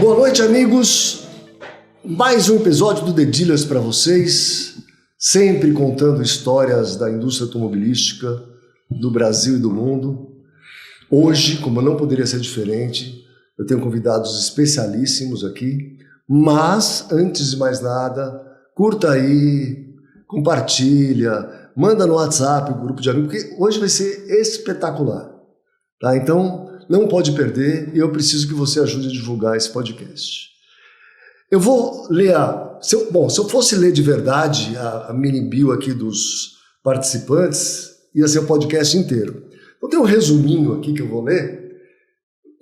Boa noite, amigos. Mais um episódio do The Dealers para vocês, sempre contando histórias da indústria automobilística do Brasil e do mundo. Hoje, como não poderia ser diferente, eu tenho convidados especialíssimos aqui, mas antes de mais nada, curta aí, compartilha, manda no WhatsApp, o grupo de amigos, porque hoje vai ser espetacular, tá? Então, não pode perder e eu preciso que você ajude a divulgar esse podcast. Eu vou ler se eu fosse ler de verdade a mini bio aqui dos participantes, ia ser o podcast inteiro. Então tem um resuminho aqui que eu vou ler.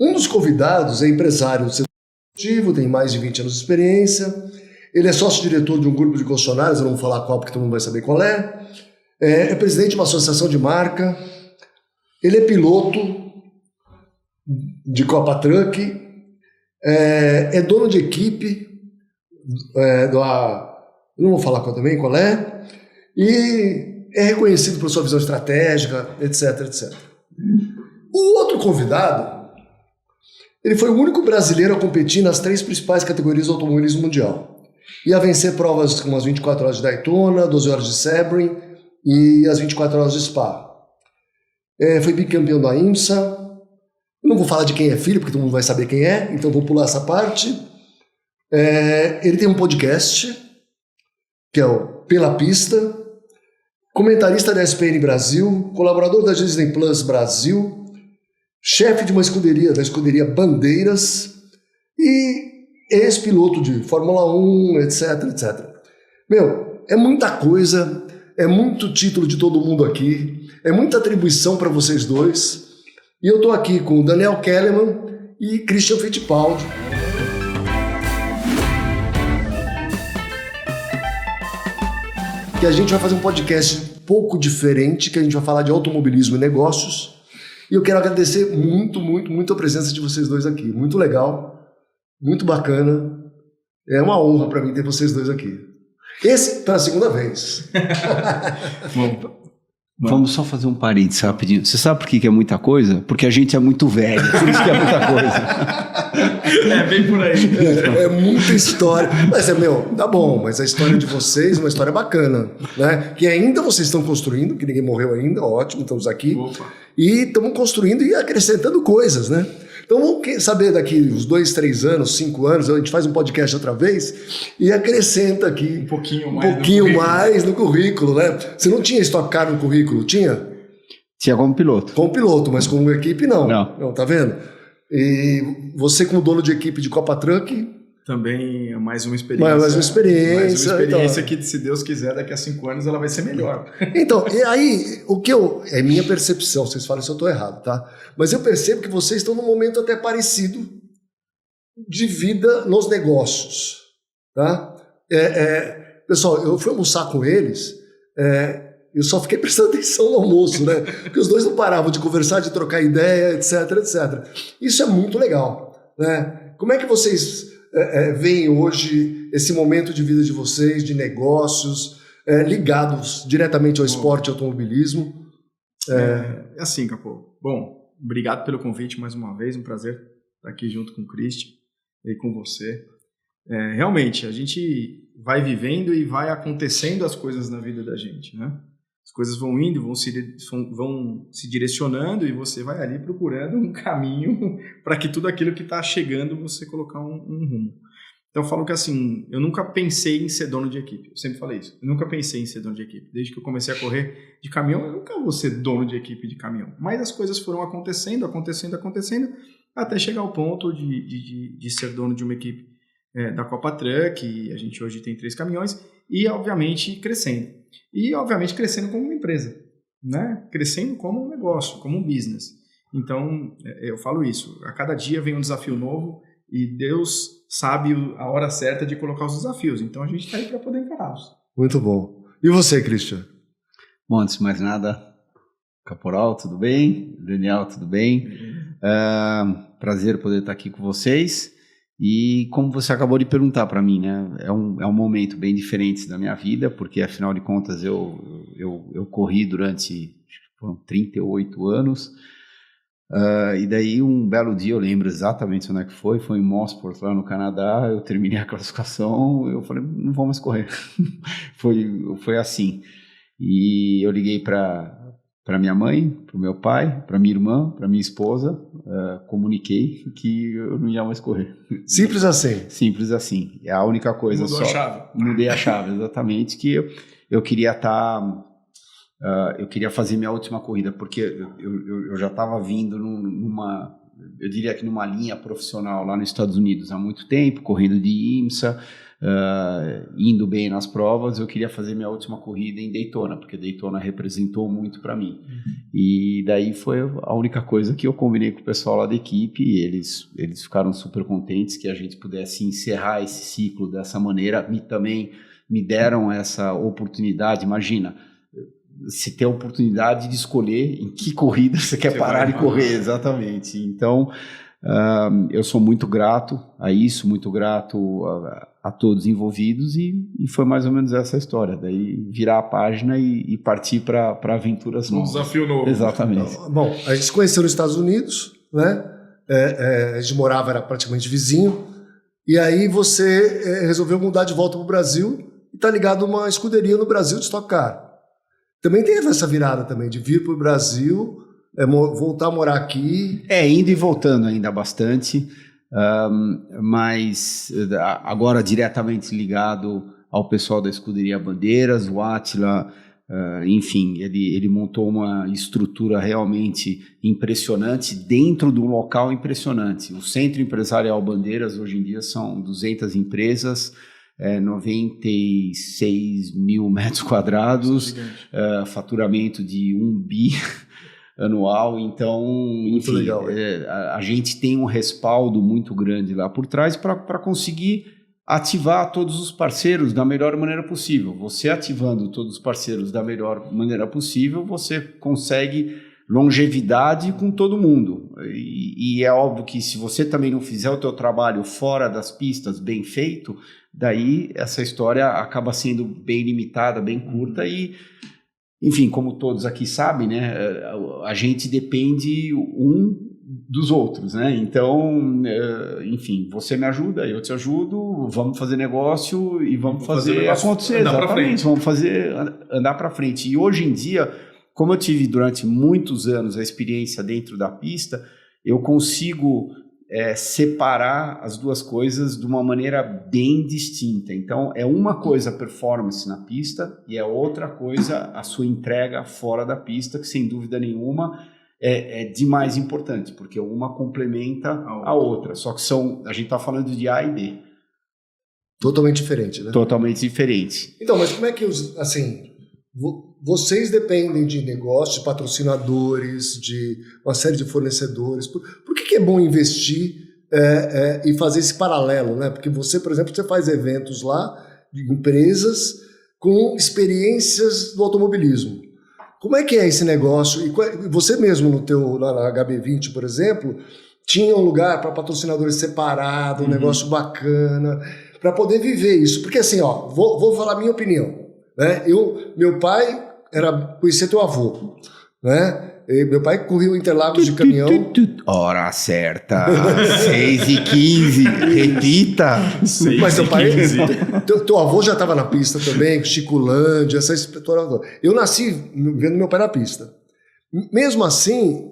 Um dos convidados é empresário do setor automotivo, tem mais de 20 anos de experiência. Ele é sócio-diretor de um grupo de concessionários, eu não vou falar qual porque todo mundo vai saber qual é. É presidente de uma associação de marca. Ele é piloto de Copa Truck, é dono de equipe, não vou falar também qual é, e é reconhecido por sua visão estratégica, etc, etc. O outro convidado, ele foi o único brasileiro a competir nas 3 principais categorias do automobilismo mundial e a vencer provas como as 24 horas de Daytona, 12 horas de Sebring e as 24 horas de Spa. Foi bicampeão da IMSA. Não vou falar de quem é filho, porque todo mundo vai saber quem é, então vou pular essa parte. Ele tem um podcast, que é o Pela Pista, comentarista da ESPN Brasil, colaborador da Disney Plus Brasil, chefe de uma escuderia, da escuderia Bandeiras, e ex-piloto de Fórmula 1, etc, etc. É muita coisa, é muito título de todo mundo aqui, é muita atribuição para vocês dois. E eu estou aqui com o Daniel Kellerman e Christian Fittipaldi. Que a gente vai fazer um podcast um pouco diferente, que a gente vai falar de automobilismo e negócios. E eu quero agradecer muito a presença de vocês dois aqui. Muito legal, muito bacana. É uma honra para mim ter vocês dois aqui. Esse pela segunda vez. Bom, vamos só fazer um parênteses rapidinho. Você sabe por que é muita coisa? Porque a gente é muito velho, por isso que é muita coisa. Bem por aí. É muita história. Mas tá bom, mas a história de vocês é uma história bacana, né? Que ainda vocês estão construindo, que ninguém morreu ainda, ótimo, estamos aqui. Opa. E estamos construindo e acrescentando coisas, né? Então vamos saber daqui uns 2, 3 anos, 5 anos, a gente faz um podcast outra vez e acrescenta aqui um pouquinho mais no currículo, né? Você não tinha Stock Car no currículo, tinha? Tinha como piloto. Como piloto, mas como equipe não. Não, tá vendo? E você como dono de equipe de Copa Truck... Também é mais uma experiência. Mais uma experiência então. Que, se Deus quiser, daqui a 5 anos ela vai ser melhor. Então, e aí, é minha percepção, vocês falam se eu estou errado, tá? Mas eu percebo que vocês estão num momento até parecido de vida nos negócios, tá? Pessoal, eu fui almoçar com eles, eu só fiquei prestando atenção no almoço, né? Porque os dois não paravam de conversar, de trocar ideia, etc, etc. Isso é muito legal, né? Como é que vocês... veem hoje esse momento de vida de vocês, de negócios, ligados diretamente ao esporte e ao automobilismo? Assim, Capô. Bom, obrigado pelo convite mais uma vez, um prazer estar aqui junto com o Christian e com você. Realmente, a gente vai vivendo e vai acontecendo as coisas na vida da gente, né? As coisas vão indo, vão se direcionando e você vai ali procurando um caminho para que tudo aquilo que está chegando você colocar um rumo. Então eu falo que assim, eu nunca pensei em ser dono de equipe, eu sempre falei isso, eu nunca pensei em ser dono de equipe. Desde que eu comecei a correr de caminhão, eu nunca vou ser dono de equipe de caminhão. Mas as coisas foram acontecendo, até chegar ao ponto de ser dono de uma equipe da Copa Truck, e a gente hoje tem 3 caminhões, e obviamente crescendo. E, obviamente, crescendo como uma empresa, né? Crescendo como um negócio, como um business. Então, eu falo isso. A cada dia vem um desafio novo e Deus sabe a hora certa de colocar os desafios. Então, a gente está aí para poder encará-los. Muito bom. E você, Christian? Bom, antes de mais nada, Caporal, tudo bem? Daniel, tudo bem? Prazer poder estar aqui com vocês. E como você acabou de perguntar para mim, né, é um momento bem diferente da minha vida, porque afinal de contas eu corri durante 38 anos, E daí um belo dia, eu lembro exatamente onde é que foi em Mosport, lá no Canadá, eu terminei a classificação, eu falei, não vou mais correr. foi assim. E eu liguei para minha mãe, para o meu pai, para minha irmã, para minha esposa, comuniquei que eu não ia mais correr. Simples assim. Simples assim. É a única coisa. Mudou só. A chave. Mudei a chave, exatamente, que eu queria eu queria fazer minha última corrida, porque eu já estava vindo eu diria que numa linha profissional lá nos Estados Unidos há muito tempo, correndo de IMSA, indo bem nas provas. Eu queria fazer minha última corrida em Daytona, porque Daytona representou muito para mim. E daí foi a única coisa que eu combinei com o pessoal lá da equipe, e eles ficaram super contentes que a gente pudesse encerrar esse ciclo dessa maneira. Também me deram essa oportunidade. Imagina, se ter a oportunidade de escolher em que corrida você quer parar de correr, exatamente. Então, eu sou muito grato a isso, muito grato a todos envolvidos, e foi mais ou menos essa a história. Daí virar a página e partir para aventuras novas. Um desafio novo. Exatamente. Bom, a gente se conheceu nos Estados Unidos, né? A gente morava, era praticamente vizinho, e aí você resolveu mudar de volta para o Brasil e está ligado a uma escuderia no Brasil de Stock Car. Também teve essa virada também, de vir para o Brasil, voltar a morar aqui. Indo e voltando ainda bastante, mas agora diretamente ligado ao pessoal da Escuderia Bandeiras. O Átila, enfim, ele montou uma estrutura realmente impressionante dentro de um local impressionante. O Centro Empresarial Bandeiras hoje em dia são 200 empresas, 96 mil metros quadrados, faturamento de 1 bi anual. Então, enfim, legal, a gente tem um respaldo muito grande lá por trás para conseguir ativar todos os parceiros da melhor maneira possível. Você ativando todos os parceiros da melhor maneira possível, você consegue longevidade com todo mundo. E é óbvio que se você também não fizer o teu trabalho fora das pistas bem feito, daí essa história acaba sendo bem limitada, bem curta. E, enfim, como todos aqui sabem, né, a gente depende um dos outros, né? Então, enfim, você me ajuda, eu te ajudo, vamos fazer negócio e vamos fazer acontecer. Exatamente, vamos fazer andar para frente. E hoje em dia, como eu tive durante muitos anos a experiência dentro da pista, eu consigo separar as duas coisas de uma maneira bem distinta. Então, é uma coisa a performance na pista e é outra coisa a sua entrega fora da pista, que sem dúvida nenhuma é de mais importante, porque uma complementa a outra. Só que a gente está falando de A e B. Totalmente diferente, né? Totalmente diferente. Então, mas como é que, assim, vocês dependem de negócios, de patrocinadores, de uma série de fornecedores. Por que é bom investir e fazer esse paralelo, né? Porque você, por exemplo, você faz eventos lá de empresas com experiências do automobilismo. Como é que é esse negócio? E você mesmo na HB20, por exemplo, tinha um lugar para patrocinadores separados, um negócio bacana, para poder viver isso. Porque assim, vou falar a minha opinião. Né? Meu pai conhecia teu avô, né? Meu pai corria o Interlagos de caminhão. Hora certa, 6h15, repita. Mas teu avô já estava na pista também, Chiculândia, essa história. Eu nasci vendo meu pai na pista. Mesmo assim,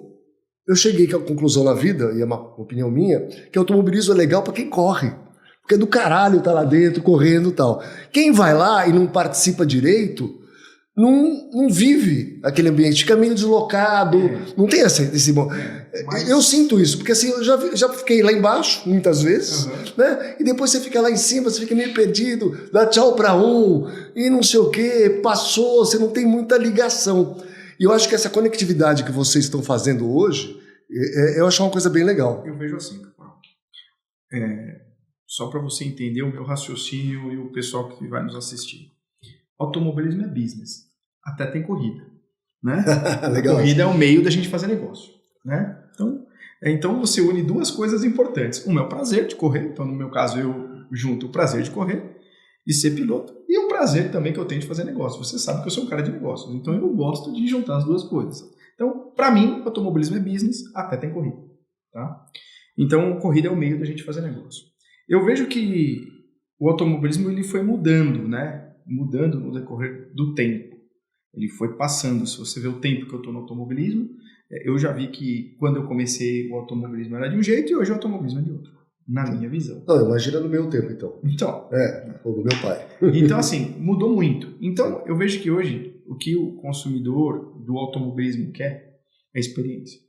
eu cheguei à conclusão na vida, e é uma opinião minha, que automobilismo é legal para quem corre. Porque é do caralho estar lá dentro, correndo e tal. Quem vai lá e não participa direito, não vive aquele ambiente, fica meio deslocado, não tem esse... Mas... Eu sinto isso, porque assim, eu já fiquei lá embaixo, muitas vezes, né? E depois você fica lá em cima, você fica meio perdido, dá tchau pra um, e não sei o quê, passou, você não tem muita ligação. E eu acho que essa conectividade que vocês estão fazendo hoje, eu acho uma coisa bem legal. Eu vejo assim, só para você entender o meu raciocínio e o pessoal que vai nos assistir. Automobilismo é business. Até tem corrida. Né? Legal. A corrida é o meio da gente fazer negócio. Né? Então você une duas coisas importantes. Uma é o prazer de correr. Então, no meu caso, eu junto o prazer de correr e ser piloto. E o prazer também que eu tenho de fazer negócio. Você sabe que eu sou um cara de negócios. Então, eu gosto de juntar as duas coisas. Então, para mim, automobilismo é business, até tem corrida. Tá? Então, corrida é o meio da gente fazer negócio. Eu vejo que o automobilismo ele foi mudando, né? Mudando no decorrer do tempo. Ele foi passando. Se você vê o tempo que eu estou no automobilismo, eu já vi que quando eu comecei o automobilismo era de um jeito e hoje o automobilismo é de outro, na minha visão. Não, imagina no meu tempo, então. Ou do meu pai. Então, assim, mudou muito. Então, eu vejo que hoje o que o consumidor do automobilismo quer é experiência.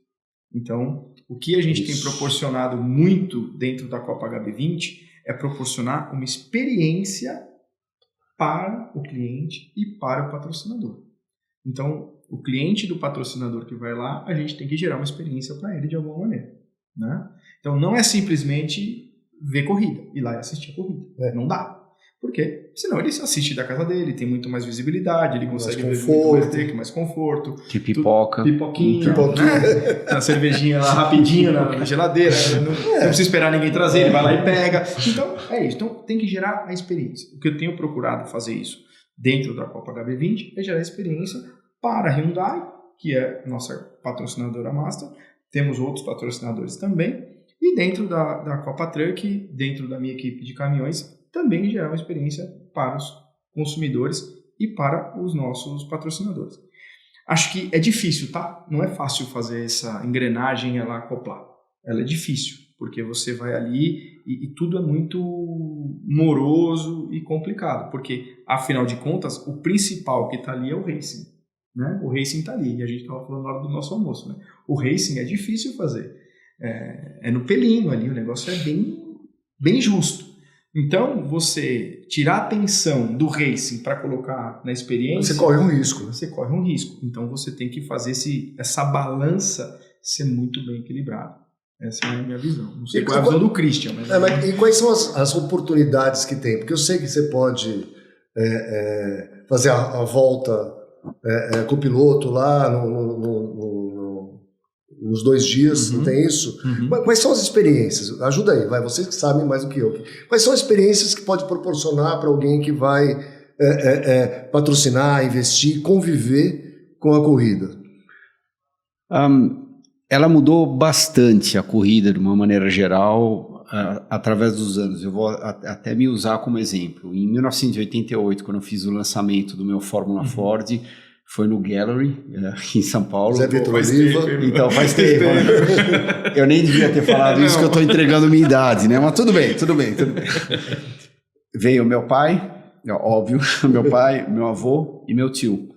Então, o que a gente tem proporcionado muito dentro da Copa HB20 é proporcionar uma experiência para o cliente e para o patrocinador. Então, o cliente do patrocinador que vai lá, a gente tem que gerar uma experiência para ele de alguma maneira. Né? Então, não é simplesmente ver corrida, ir lá e assistir a corrida. Não dá. Por quê? Senão ele assiste da casa dele, tem muito mais visibilidade, ele consegue ver muito mais conforto. Que pipoca. Pipoquinha. Né? A cervejinha lá rapidinho na geladeira. Não precisa esperar ninguém trazer, ele vai lá e pega. Então, é isso. Então, tem que gerar a experiência. O que eu tenho procurado fazer isso dentro da Copa HB20 é gerar experiência para a Hyundai, que é nossa patrocinadora master. Temos outros patrocinadores também. E dentro da Copa Truck, dentro da minha equipe de caminhões, também gerar uma experiência para os consumidores e para os nossos patrocinadores. Acho que é difícil, tá? Não é fácil fazer essa engrenagem ela acoplar. Ela é difícil, porque você vai ali e tudo é muito moroso e complicado, porque, afinal de contas, o principal que está ali é o racing. Né? O racing está ali, e a gente estava falando na hora do nosso almoço. Né? O racing é difícil fazer. É no pelinho ali, o negócio é bem justo. Então, você tirar a atenção do racing para colocar na experiência... Você corre um risco. Você corre um risco. Então, você tem que fazer essa balança ser muito bem equilibrada. Essa é a minha visão. Não sei qual é a visão do Christian. Mas... E quais são as oportunidades que tem? Porque eu sei que você pode fazer a volta com o piloto lá nos 2 dias, não tem isso? Quais são as experiências? Ajuda aí, vocês que sabem mais do que eu. Quais são as experiências que pode proporcionar para alguém que vai patrocinar, investir, conviver com a corrida? Ela mudou bastante a corrida de uma maneira geral através dos anos. Eu vou até me usar como exemplo. Em 1988, quando eu fiz o lançamento do meu Fórmula Ford, foi no Gallery, aqui em São Paulo. Zé Vitor Oliva. Então, faz tempo. Eu nem devia ter falado isso, que eu estou entregando minha idade, né? Mas tudo bem. Veio meu pai, óbvio, meu pai, meu avô e meu tio.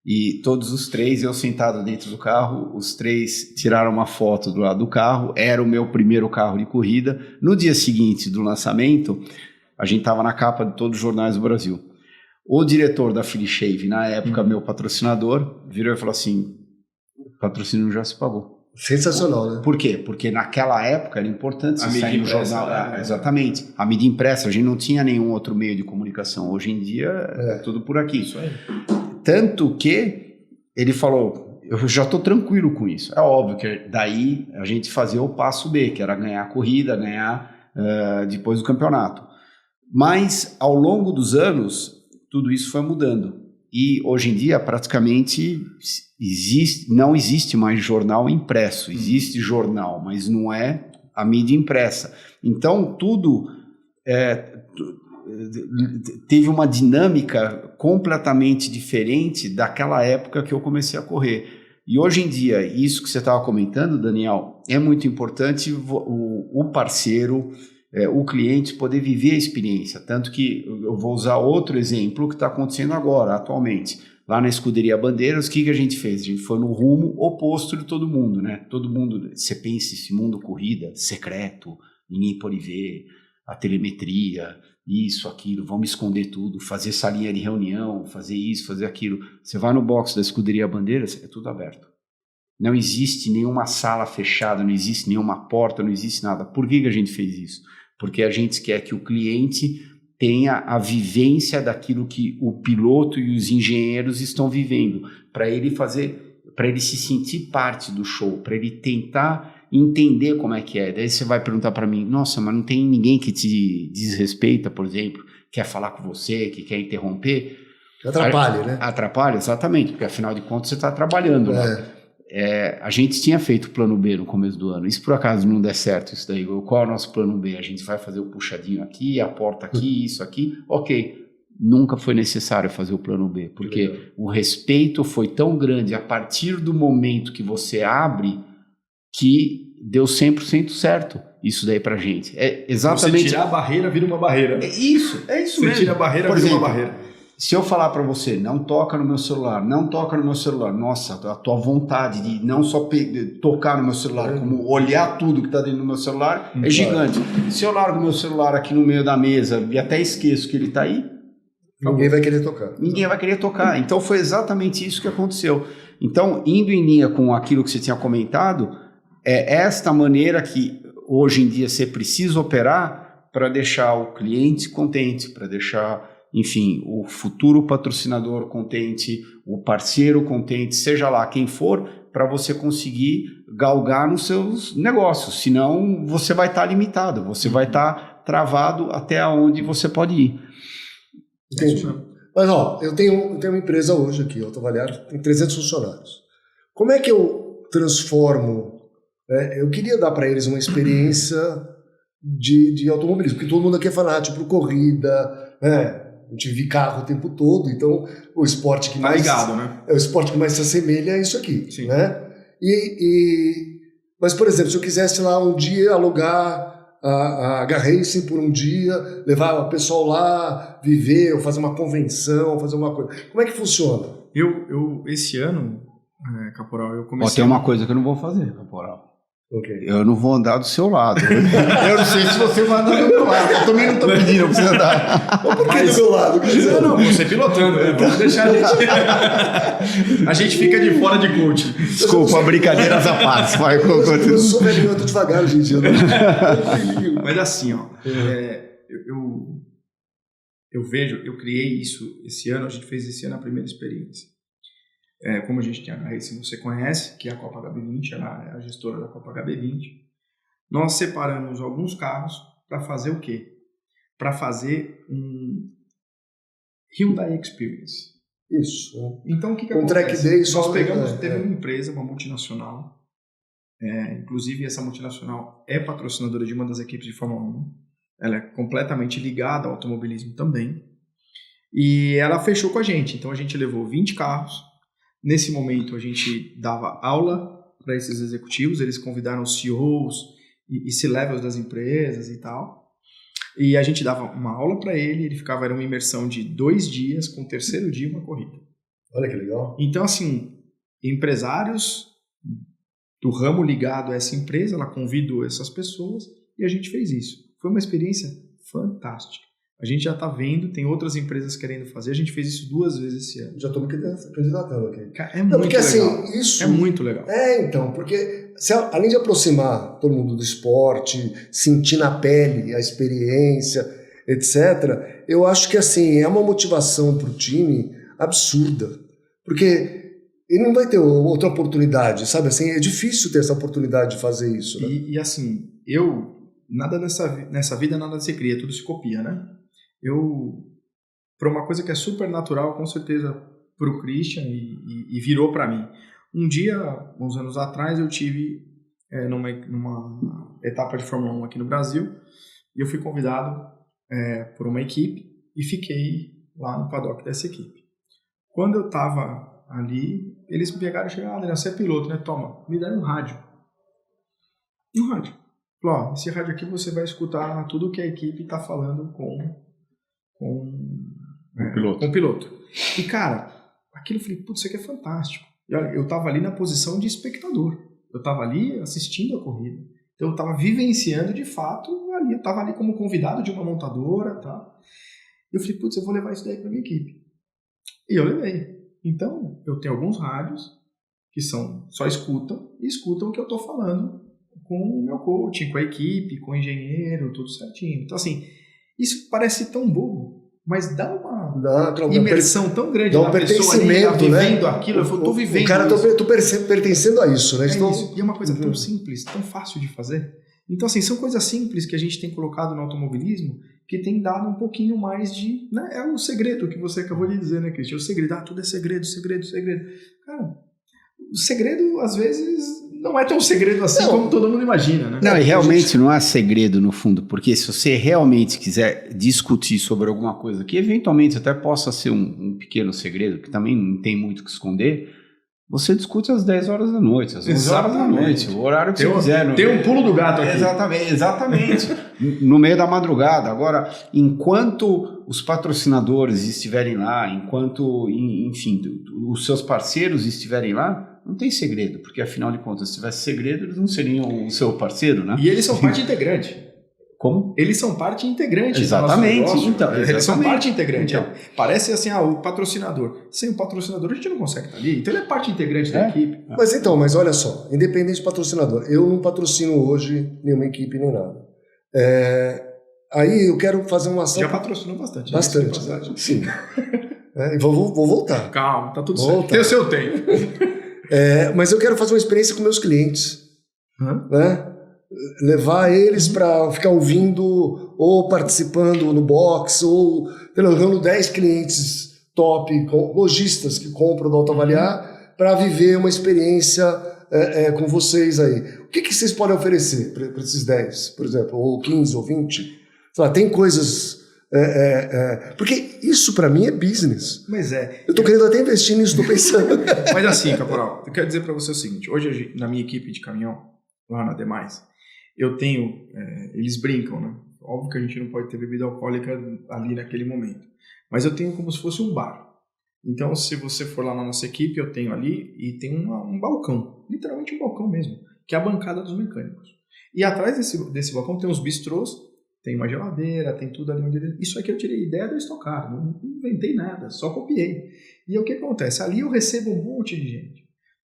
E todos os 3, eu sentado dentro do carro, os 3 tiraram uma foto do lado do carro, era o meu primeiro carro de corrida. No dia seguinte do lançamento, a gente estava na capa de todos os jornais do Brasil. O diretor da Philly-Shave, na época, meu patrocinador, virou e falou assim, o patrocínio já se pagou. Sensacional, né? Por quê? Porque naquela época era importante você sair no jornal. Exatamente. A mídia impressa, a gente não tinha nenhum outro meio de comunicação. Hoje em dia é tudo por aqui. Isso aí. Tanto que ele falou, eu já estou tranquilo com isso. É óbvio que daí a gente fazia o passo B, que era ganhar a corrida, ganhar depois do campeonato. Mas ao longo dos anos, tudo isso foi mudando. E hoje em dia, praticamente, não existe mais jornal impresso. Existe jornal, mas não é a mídia impressa. Então, tudo teve uma dinâmica completamente diferente daquela época que eu comecei a correr. E hoje em dia, isso que você estava comentando, Daniel, é muito importante o parceiro, o cliente poder viver a experiência. Tanto que eu vou usar outro exemplo que está acontecendo agora, atualmente. Lá na Escuderia Bandeiras, o que a gente fez? A gente foi no rumo oposto de todo mundo, né? Todo mundo, você pensa esse mundo corrida, secreto, ninguém pode ver, a telemetria, isso, aquilo, vamos esconder tudo, fazer salinha de reunião, fazer isso, fazer aquilo. Você vai no box da Escuderia Bandeiras, é tudo aberto. Não existe nenhuma sala fechada, não existe nenhuma porta, não existe nada. Por que a gente fez isso? Porque a gente quer que o cliente tenha a vivência daquilo que o piloto e os engenheiros estão vivendo, para ele se sentir parte do show, para ele tentar entender como é que é. Daí você vai perguntar para mim, nossa, mas não tem ninguém que te desrespeita, por exemplo, quer falar com você, que quer interromper? Atrapalha, né? Atrapalha, exatamente, porque afinal de contas você está trabalhando, né? a gente tinha feito o plano B no começo do ano. E se por acaso não der certo isso daí, qual é o nosso plano B? A gente vai fazer o puxadinho aqui, a porta aqui, isso aqui. Ok, nunca foi necessário fazer o plano B, porque o respeito foi tão grande a partir do momento que você abre que deu 100% certo isso daí pra gente. É exatamente... Você tirar a barreira, vira uma barreira. É isso Você mesmo. tira a barreira, Por vira exemplo, uma barreira. se eu falar para você, não toca no meu celular, nossa, a tua vontade de não só tocar no meu celular, como olhar tudo que está dentro do meu celular, é gigante. Se eu largo meu celular aqui no meio da mesa e até esqueço que ele está aí, ninguém vai querer tocar. Ninguém vai querer tocar. Então foi exatamente isso que aconteceu. Então, indo em linha com aquilo que você tinha comentado, é esta maneira que hoje em dia você precisa operar para deixar o cliente contente, para deixar, enfim, o futuro patrocinador contente, o parceiro contente, seja lá quem for, para você conseguir galgar nos seus negócios. Senão você vai estar limitado, você vai estar travado até onde você pode ir. Entendi. Mas, eu tenho uma empresa hoje aqui, Alto Avaliar, tem 300 funcionários. Como é que eu transformo... eu queria dar para eles uma experiência de automobilismo, porque todo mundo aqui é fanático por corrida, a gente vive carro o tempo todo, então o esporte que mais... ligado, né? O esporte que mais se assemelha é isso aqui, Sim. né? Mas, por exemplo, se eu quisesse lá um dia alugar a H-Racing por um dia, levar o pessoal lá, viver, ou fazer uma convenção, fazer uma coisa. Como é que funciona? Eu esse ano, Caporal, eu comecei... Tem uma coisa que eu não vou fazer, Caporal. Okay. Eu não vou andar do seu lado. Eu não sei se você vai andar do meu lado. Eu também não estou pedindo para você andar. Por que do meu lado? Não, você pilotando. Vamos deixar a gente... A gente fica de fora de coach. Desculpa, brincadeiras à parte. Eu sou velhinho, eu tô devagar, gente. Mas assim, eu vejo, eu criei isso esse ano, a gente fez esse ano a primeira experiência. Como a gente tem a H-Racing, você conhece, que é a Copa HB20, ela é a gestora da Copa HB20. Nós separamos alguns carros para fazer o quê? Para fazer um Hyundai Experience. Isso. Então, o que acontece? Track day, nós pegamos, teve uma empresa, uma multinacional, inclusive essa multinacional é patrocinadora de uma das equipes de Fórmula 1, ela é completamente ligada ao automobilismo também, e ela fechou com a gente, então a gente levou 20 carros. Nesse momento, a gente dava aula para esses executivos, eles convidaram os CEOs e C-levels das empresas e tal. E a gente dava uma aula para ele, era uma imersão de 2 dias, com o terceiro dia uma corrida. Olha que legal. Então, assim, empresários do ramo ligado a essa empresa, ela convidou essas pessoas e a gente fez isso. Foi uma experiência fantástica. A gente já está vendo, tem outras empresas querendo fazer, a gente fez isso 2 vezes esse ano. Já estou me candidatando aqui. É muito porque, legal. Assim, isso... É muito legal. Então, porque além de aproximar todo mundo do esporte, sentir na pele a experiência, etc., eu acho que assim, é uma motivação para o time absurda. Porque ele não vai ter outra oportunidade, sabe? Assim, é difícil ter essa oportunidade de fazer isso. Né? E assim, nada nessa vida nada se cria, tudo se copia, né? Para uma coisa que é super natural, com certeza, para o Christian e virou para mim. Um dia, uns anos atrás, eu tive numa etapa de Fórmula 1 aqui no Brasil e eu fui convidado por uma equipe e fiquei lá no paddock dessa equipe. Quando eu estava ali, eles me pegaram e chegaram, Adriano, você é piloto, né? Toma, me deram um rádio. Um rádio. Falou, esse rádio aqui você vai escutar tudo que a equipe está falando com o piloto. E, cara, aquilo eu falei, putz, isso aqui é fantástico. Eu estava ali na posição de espectador. Eu estava ali assistindo a corrida. Então, eu estava vivenciando, de fato, ali. Eu estava ali como convidado de uma montadora. Tá? Eu falei, putz, eu vou levar isso daí para minha equipe. E eu levei. Então, eu tenho alguns rádios que só escutam o que eu estou falando com o meu coaching, com a equipe, com o engenheiro, tudo certinho. Então, assim, isso parece tão bobo, mas dá uma imersão tão grande na pessoa ali, vivendo aquilo. Eu tô vivendo. O cara, tô pertencendo a isso, né? Isso. E é uma coisa tão simples, tão fácil de fazer. Então, assim, são coisas simples que a gente tem colocado no automobilismo que tem dado um pouquinho mais de... Né? É o segredo que você acabou de dizer, né, Cristian? O segredo, tudo é segredo. Cara, o segredo, às vezes, não é tão segredo assim como todo mundo imagina, né? Não, e realmente não há segredo no fundo, porque se você realmente quiser discutir sobre alguma coisa que eventualmente até possa ser um pequeno segredo, que também não tem muito o que esconder, você discute às 10 horas da noite, às 11 horas da noite, o horário que você quiser. Tem um pulo do gato aqui. Exatamente. No meio da madrugada. Agora, enquanto os patrocinadores estiverem lá, enquanto, enfim, os seus parceiros estiverem lá, não tem segredo, porque afinal de contas, se tivesse segredo, eles não seriam o seu parceiro, né? E eles são parte integrante. Como? Eles são parte integrante. Exatamente. Do nosso negócio. Então, eles são parte integrante. Então. Parece assim, o patrocinador. Sem o patrocinador, a gente não consegue estar ali. Então ele é parte integrante da equipe. Mas olha só, independente do patrocinador, eu não patrocino hoje nenhuma equipe nem nada. Aí eu quero fazer uma ação... Já patrocinou bastante. Bastante, sim. E vou voltar. Calma, tá tudo certo. Tem o seu tempo. Mas eu quero fazer uma experiência com meus clientes. Né? Levar eles para ficar ouvindo ou participando no box ou pegando 10 clientes top, lojistas que compram do Autoavaliar para viver uma experiência com vocês aí. O que vocês podem oferecer para esses 10, por exemplo, ou 15 ou 20? Sei lá, tem coisas... porque isso para mim é business. Mas eu tô querendo até investir nisso, tô pensando. Mas assim, Caporal, eu quero dizer para você o seguinte: hoje na minha equipe de caminhão, lá na Demais, eu tenho, eles brincam, né? Óbvio que a gente não pode ter bebida alcoólica ali naquele momento, mas eu tenho como se fosse um bar. Então, se você for lá na nossa equipe, eu tenho ali e tem um balcão, literalmente um balcão mesmo, que é a bancada dos mecânicos. E atrás desse balcão tem uns bistrôs, tem uma geladeira, tem tudo ali onde... Isso aqui eu tirei ideia do Stock Car, não inventei nada, só copiei. E o que acontece? Ali eu recebo um monte de gente,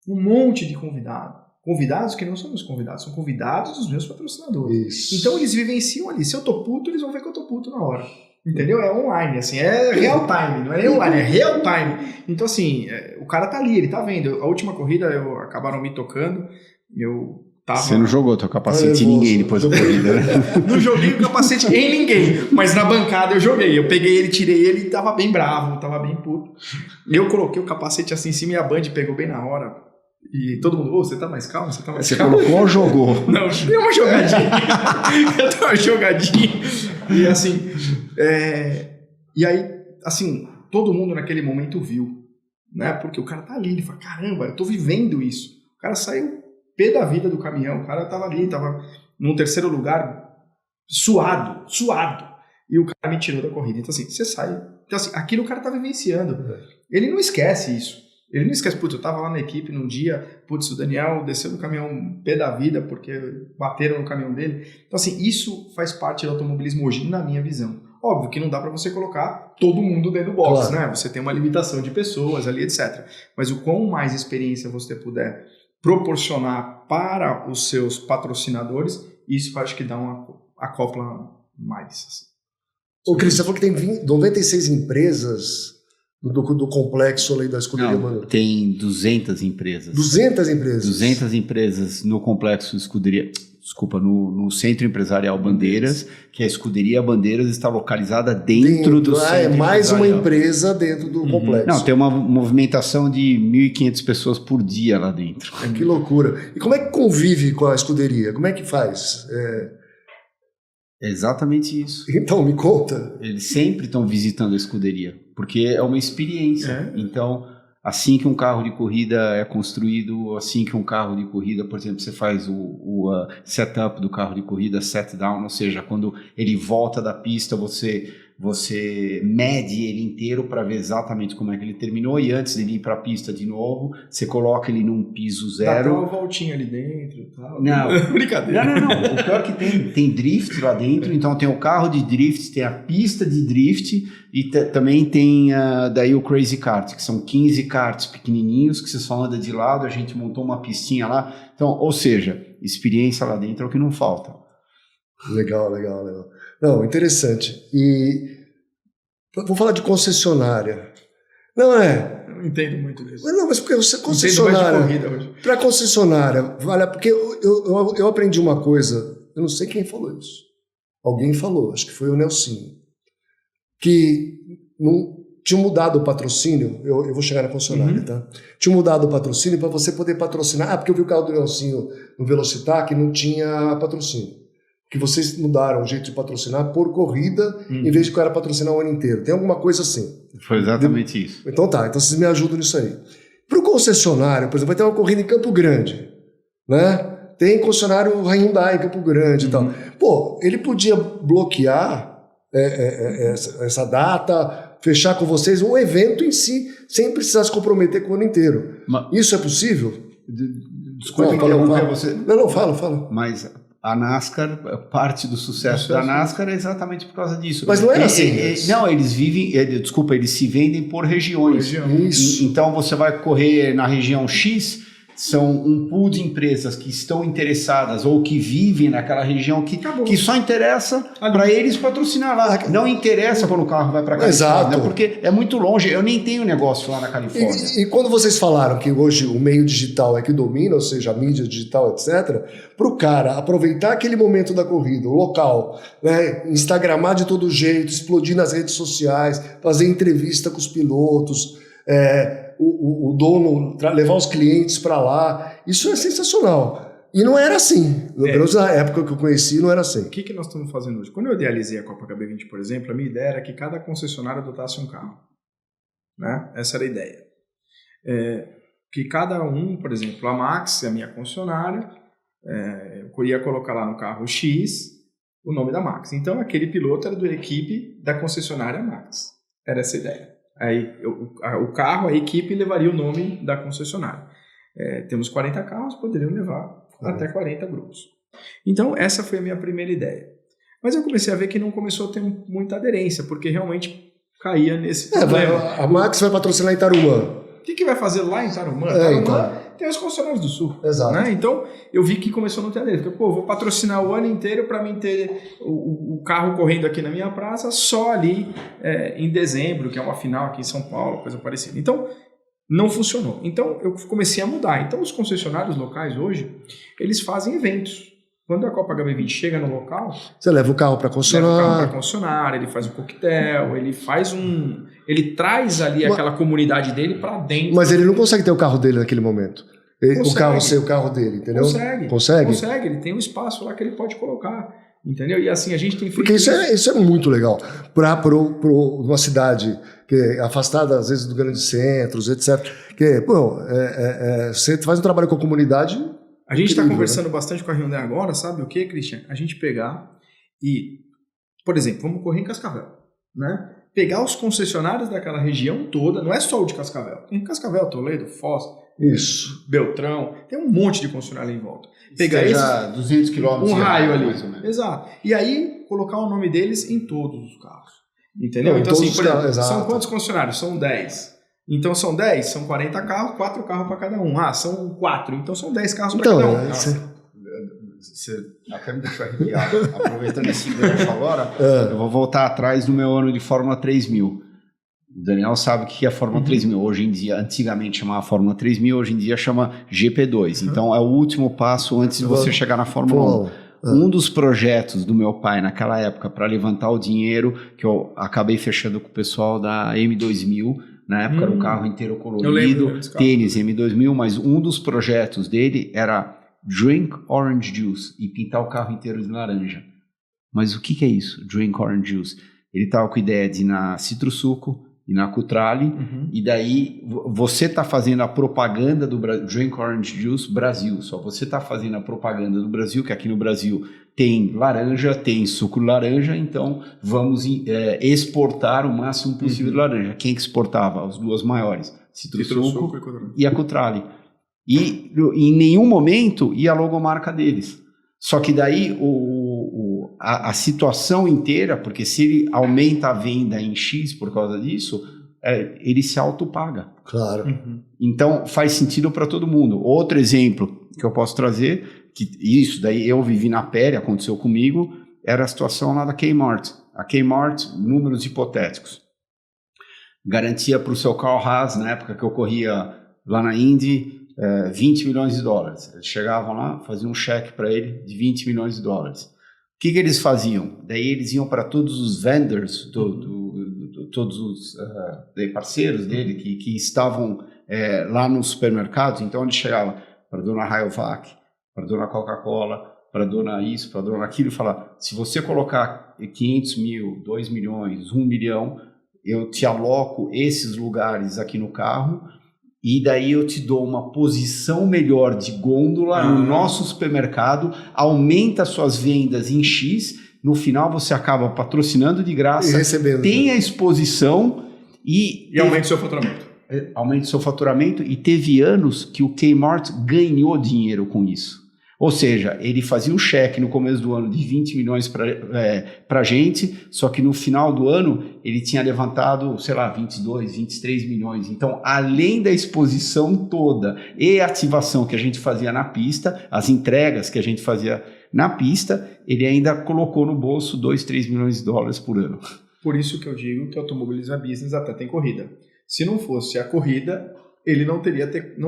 um monte de convidados. Convidados que não são meus convidados, são convidados dos meus patrocinadores. Isso. Então eles vivenciam ali. Se eu tô puto, eles vão ver que eu tô puto na hora. Entendeu? É online, assim, é real time, não é nem online, é real time. Então assim, o cara tá ali, ele tá vendo. A última corrida, acabaram me tocando, eu tava... Você não jogou teu capacete em ninguém depois da corrida, né? Não joguei o capacete em ninguém, mas na bancada eu joguei. Eu peguei ele, tirei ele e tava bem bravo, tava bem puto. Eu coloquei o capacete assim em cima e a Band pegou bem na hora. E todo mundo, você tá mais calmo? Você tá mais calmo? Você colocou ou jogou? Não, deu uma jogadinha. Eu dei uma jogadinha. E assim, e aí, assim, todo mundo naquele momento viu, né? Porque o cara tá ali, ele fala, caramba, eu tô vivendo isso. O cara saiu pé da vida do caminhão, o cara tava ali, tava num terceiro lugar, suado. E o cara me tirou da corrida. Então assim, você sai. Então assim, aquilo o cara tá vivenciando. Ele não esquece isso. Ele não esquece, putz, eu tava lá na equipe num dia, putz, o Daniel desceu do caminhão pé da vida porque bateram no caminhão dele. Então assim, isso faz parte do automobilismo hoje, na minha visão. Óbvio que não dá para você colocar todo mundo dentro do box, né? Você tem uma limitação de pessoas ali, etc. Mas o quão mais experiência você puder proporcionar para os seus patrocinadores, isso acho que dá uma acopla mais. Assim. Ô, Cris, você falou que tem 96 empresas do complexo ali da Escuderia Bandeira. Tem 200 empresas. 200 empresas? 200 empresas no complexo Escuderia... Desculpa, no Centro Empresarial Bandeiras, que a Escuderia Bandeiras está localizada dentro do Centro É mais uma empresa dentro do complexo. Não, tem uma movimentação de 1.500 pessoas por dia lá dentro. Que loucura. E como é que convive com a Escuderia? Como é que faz? É exatamente isso. Então, me conta. Eles sempre estão visitando a Escuderia, porque é uma experiência. Então... Assim que um carro de corrida é construído, assim que um carro de corrida, por exemplo, você faz o setup do carro de corrida, set down, ou seja, quando ele volta da pista, você mede ele inteiro para ver exatamente como é que ele terminou, e antes dele ir para a pista de novo, você coloca ele num piso zero. Dá uma voltinha ali dentro e tal. Não. Brincadeira. Não. O pior é que tem drift lá dentro, então tem o carro de drift, tem a pista de drift e também tem daí o Crazy Kart, que são 15 karts pequenininhos que você só anda de lado, a gente montou uma pistinha lá. Então, ou seja, experiência lá dentro é o que não falta. Legal. Não, interessante. E vou falar de concessionária. Não é? Eu não entendo muito disso. Não, mas porque você concessionária. Para concessionária, vale, porque eu aprendi uma coisa, eu não sei quem falou isso. Alguém falou, acho que foi o Nelsinho, que tinha mudado o patrocínio, eu vou chegar na concessionária, tá? Tinha mudado o patrocínio para você poder patrocinar. Porque eu vi o carro do Nelsinho no Velocitar que não tinha patrocínio. Que vocês mudaram o jeito de patrocinar por corrida, em vez de o cara patrocinar o ano inteiro. Tem alguma coisa assim. Foi exatamente isso. Então tá, então vocês me ajudam nisso aí. Para o concessionário, por exemplo, vai ter uma corrida em Campo Grande, né? Tem concessionário Hyundai em Campo Grande e tal. Pô, ele podia bloquear essa data, fechar com vocês um evento em si, sem precisar se comprometer com o ano inteiro. Isso é possível? Desculpa interromper você. Não, fala. Mas a NASCAR, parte do sucesso da NASCAR é exatamente por causa disso. Mas não era assim. Não, eles vivem, eles se vendem por regiões. Isso. Então você vai correr na região X, são um pool de empresas que estão interessadas ou que vivem naquela região que só interessa para eles patrocinar lá. Não interessa quando o carro vai para a Califórnia, Exato. Porque é muito longe. Eu nem tenho negócio lá na Califórnia. E quando vocês falaram que hoje o meio digital é que domina, ou seja, a mídia digital, etc., para o cara aproveitar aquele momento da corrida, o local, né, instagramar de todo jeito, explodir nas redes sociais, fazer entrevista com os pilotos, o dono levar os clientes para lá, isso é sensacional. E não era assim. Pelo menos na época que eu conheci, não era assim. O que nós estamos fazendo hoje? Quando eu idealizei a Copa HB20, por exemplo, a minha ideia era que cada concessionária adotasse um carro. Né? Essa era a ideia. Que cada um, por exemplo, a Max, a minha concessionária, eu ia colocar lá no carro X o nome da Max. Então, aquele piloto era da equipe da concessionária Max. Era essa a ideia. Aí o carro, a equipe levaria o nome da concessionária. Temos 40 carros, poderiam levar até 40 grupos. Então essa foi a minha primeira ideia. Mas eu comecei a ver que não começou a ter muita aderência, porque realmente caía nesse problema. A Max vai patrocinar em Tarumã. O que vai fazer lá em Tarumã? Tem os concessionários do Sul. Exato. Né? Então, eu vi que começou a não ter aderência. Porque, vou patrocinar o ano inteiro para mim ter o carro correndo aqui na minha praça só ali em dezembro, que é uma final aqui em São Paulo, coisa parecida. Então, não funcionou. Então, eu comecei a mudar. Então, os concessionários locais hoje, eles fazem eventos. Quando a Copa HB20 chega no local... Você leva o carro para concessionária. Ele faz um coquetel, ele traz ali aquela comunidade dele para dentro. Mas ele não consegue ter o carro dele naquele momento. O carro ser o carro dele, entendeu? Consegue, ele tem um espaço lá que ele pode colocar, entendeu? E assim, a gente tem feito porque isso é muito legal. Para uma cidade que é afastada, às vezes, dos grandes centros, etc. Que, você faz um trabalho com a comunidade... A gente está conversando bastante com a Hyundai agora, sabe o que, Christian? A gente pegar e, por exemplo, vamos correr em Cascavel, né? Pegar os concessionários daquela região toda, não é só o de Cascavel. Tem Cascavel, Toledo, Foz, Beltrão, tem um monte de concessionário ali em volta. Pegar esses 200 quilômetros. Um raio ali. Mais ou menos. Exato. E aí, colocar o nome deles em todos os carros. Entendeu? Não, então, assim, por exemplo, exato. São quantos concessionários? São 10. Então são 10, são 40 carros, 4 carros para cada um. São 4, então são 10 carros para cada um. Você até me deixou arrepiado. Aproveitando esse gancho agora, eu vou voltar atrás no meu ano de Fórmula 3000. O Daniel sabe o que é a Fórmula 3000. Hoje em dia, antigamente chamava Fórmula 3000, hoje em dia chama GP2. Então é o último passo antes de você chegar na Fórmula 1. Um dos projetos do meu pai naquela época para levantar o dinheiro, que eu acabei fechando com o pessoal da M2000, na época era um carro inteiro colorido, tênis M2000, mas um dos projetos dele era drink orange juice e pintar o carro inteiro de laranja. Mas o que é isso, drink orange juice? Ele estava com a ideia de ir na Citrosuco e na Cutrale, e daí você está fazendo a propaganda do Drink Orange Juice Brasil, só você está fazendo a propaganda do Brasil, que aqui no Brasil tem laranja, tem suco de laranja, então vamos exportar o máximo possível de laranja. Quem que exportava? As duas maiores, Citrosuco e a Cutrale. E em nenhum momento ia a logomarca deles. Só que daí a situação inteira, porque se ele aumenta a venda em X por causa disso, ele se autopaga. Claro. Então faz sentido para todo mundo. Outro exemplo que eu posso trazer, que isso daí eu vivi na pele, aconteceu comigo, era a situação lá da Kmart. A Kmart, números hipotéticos. Garantia para o seu Carl Haas, na época que eu corria lá na Indy, 20 milhões de dólares. Eles chegavam lá, faziam um cheque para ele de 20 milhões de dólares. O que eles faziam? Daí eles iam para todos os vendors todos os parceiros dele que estavam lá nos supermercados. Então ele chegava para a dona Rayovac, para a dona Coca-Cola, para a dona isso, para a dona aquilo, e falar: se você colocar 500 mil, 2 milhões, 1 milhão, eu te aloco esses lugares aqui no carro, e daí eu te dou uma posição melhor de gôndola no nosso supermercado, aumenta suas vendas em X, no final você acaba patrocinando de graça, recebendo, tem a exposição e aumenta o seu faturamento. Aumenta o seu faturamento, e teve anos que o Kmart ganhou dinheiro com isso. Ou seja, ele fazia um cheque no começo do ano de 20 milhões para a gente, só que no final do ano ele tinha levantado, sei lá, 22, 23 milhões. Então, além da exposição toda e ativação que a gente fazia na pista, as entregas que a gente fazia na pista, ele ainda colocou no bolso 2, 3 milhões de dólares por ano. Por isso que eu digo que Automobilismo é business, até tem corrida. Se não fosse a corrida, ele não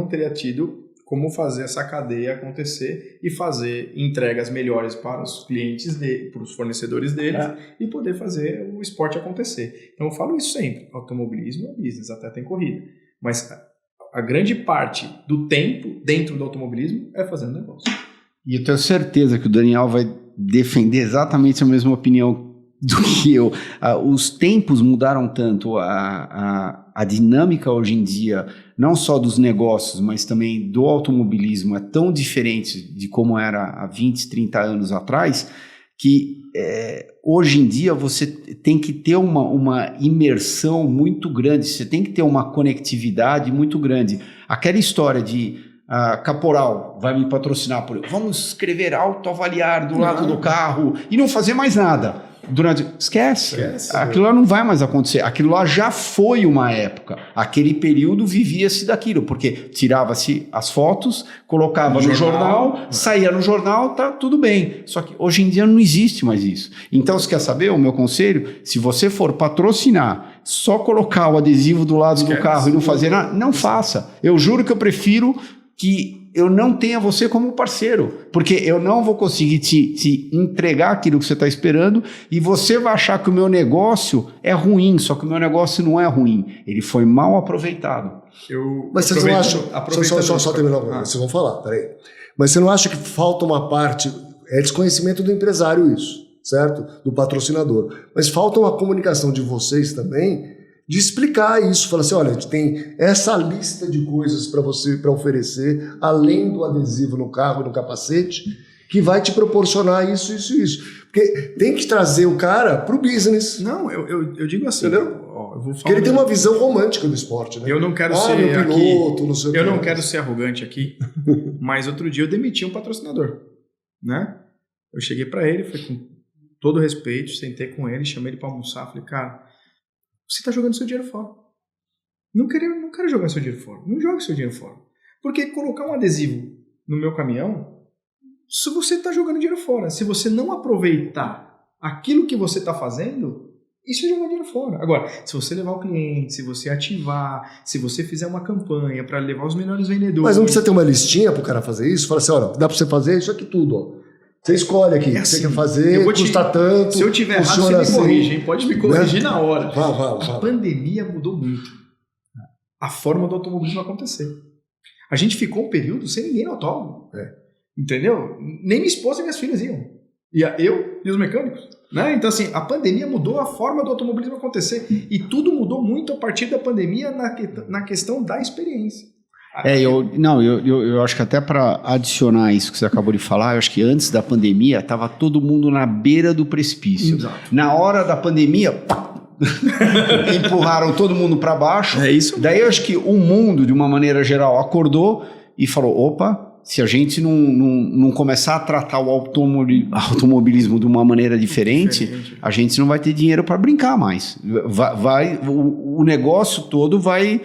teria tido como fazer essa cadeia acontecer e fazer entregas melhores para os clientes dele, para os fornecedores dele, e poder fazer o esporte acontecer. Então eu falo isso sempre: automobilismo é business, até tem corrida. Mas a grande parte do tempo dentro do automobilismo é fazendo negócio. E eu tenho certeza que o Daniel vai defender exatamente a mesma opinião do que eu. Os tempos mudaram tanto, a dinâmica hoje em dia, não só dos negócios, mas também do automobilismo, é tão diferente de como era há 20, 30 anos atrás, que hoje em dia você tem que ter uma imersão muito grande, você tem que ter uma conectividade muito grande. Aquela história de Caporal vai me patrocinar, vamos escrever autoavaliar do lado do carro e não fazer mais nada. Esquece. Aquilo lá não vai mais acontecer. Aquilo lá já foi uma época. Aquele período vivia-se daquilo, porque tirava-se as fotos, colocava no jornal, saía no jornal, tá tudo bem. Só que hoje em dia não existe mais isso. Então, você quer saber o meu conselho? Se você for patrocinar, só colocar o adesivo do lado do carro e não fazer nada, não faça. Eu juro que eu prefiro que eu não tenha você como parceiro, porque eu não vou conseguir te entregar aquilo que você está esperando, e você vai achar que o meu negócio é ruim, só que o meu negócio não é ruim, ele foi mal aproveitado. Mas vocês não acham... Só terminar, vocês vão falar, peraí. Mas você não acha que falta uma parte, é desconhecimento do empresário isso, certo? Do patrocinador. Mas falta uma comunicação de vocês também, de explicar isso, falar assim: olha, a gente tem essa lista de coisas para você, para oferecer, além do adesivo no carro e no capacete, que vai te proporcionar isso, isso, isso. Porque tem que trazer o cara pro business. Não, eu digo assim, entendeu? Eu vou falar. Porque ele tem uma visão romântica do esporte, né? Eu não quero ser meu piloto, aqui, não sei o eu que. não quero ser arrogante aqui, mas outro dia eu demiti um patrocinador, né? Eu cheguei para ele, falei com todo respeito, sentei com ele, chamei ele para almoçar, falei: cara, você está jogando seu dinheiro fora. Não quero jogar seu dinheiro fora. Não jogue seu dinheiro fora. Porque colocar um adesivo no meu caminhão, se você está jogando dinheiro fora, se você não aproveitar aquilo que você está fazendo, isso é jogar dinheiro fora. Agora, se você levar o cliente, se você ativar, se você fizer uma campanha para levar os melhores vendedores... Mas não precisa ter uma listinha para o cara fazer isso? Fala assim: olha, dá para você fazer isso aqui tudo, ó. Você escolhe aqui, o que você quer fazer, custa tanto. Se eu tiver errado, você me corrige, hein? Pode me corrigir na hora. A pandemia mudou muito a forma do automobilismo acontecer. A gente ficou um período sem ninguém no autódromo. Entendeu? Nem minha esposa e minhas filhas iam. Eu e os mecânicos. Né? Então, assim, a pandemia mudou a forma do automobilismo acontecer. E tudo mudou muito a partir da pandemia na questão da experiência. Eu acho que até para adicionar isso que você acabou de falar, eu acho que antes da pandemia estava todo mundo na beira do precipício. Exato. Na hora da pandemia, empurraram todo mundo para baixo. É isso. Daí eu acho que o mundo, de uma maneira geral, acordou e falou: opa, se a gente não começar a tratar o automobilismo de uma maneira diferente, a gente não vai ter dinheiro para brincar mais. O negócio todo vai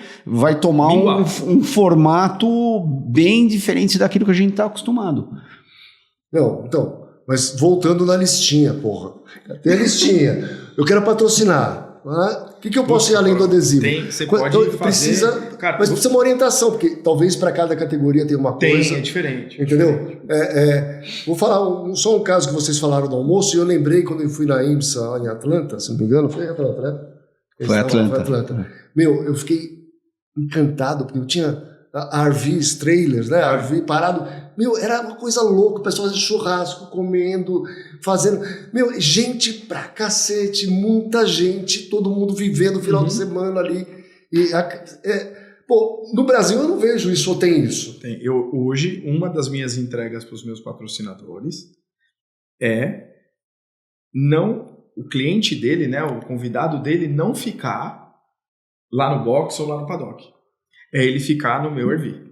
tomar um formato bem diferente daquilo que a gente está acostumado. Não, então, mas voltando na listinha, porra. Tem a listinha. Eu quero patrocinar. O que eu posso ir além do adesivo? Você pode fazer... Mas precisa uma orientação, porque talvez para cada categoria tenha uma coisa. É diferente. Entendeu? Vou falar só um caso que vocês falaram do almoço, e eu lembrei quando eu fui na IMSA em Atlanta, se não me engano, foi em Atlanta, né? Foi Atlanta. Meu, eu fiquei encantado, porque eu tinha RVs, trailers, né? RV parado. Meu, era uma coisa louca, o pessoal fazendo churrasco, comendo, fazendo... Meu, gente pra cacete, muita gente, todo mundo vivendo o final de semana ali. Pô, no Brasil eu não vejo isso, ou tem isso? Tem. Hoje, uma das minhas entregas para os meus patrocinadores é o cliente dele, né, o convidado dele, não ficar lá no box ou lá no paddock. É ele ficar no meu RV.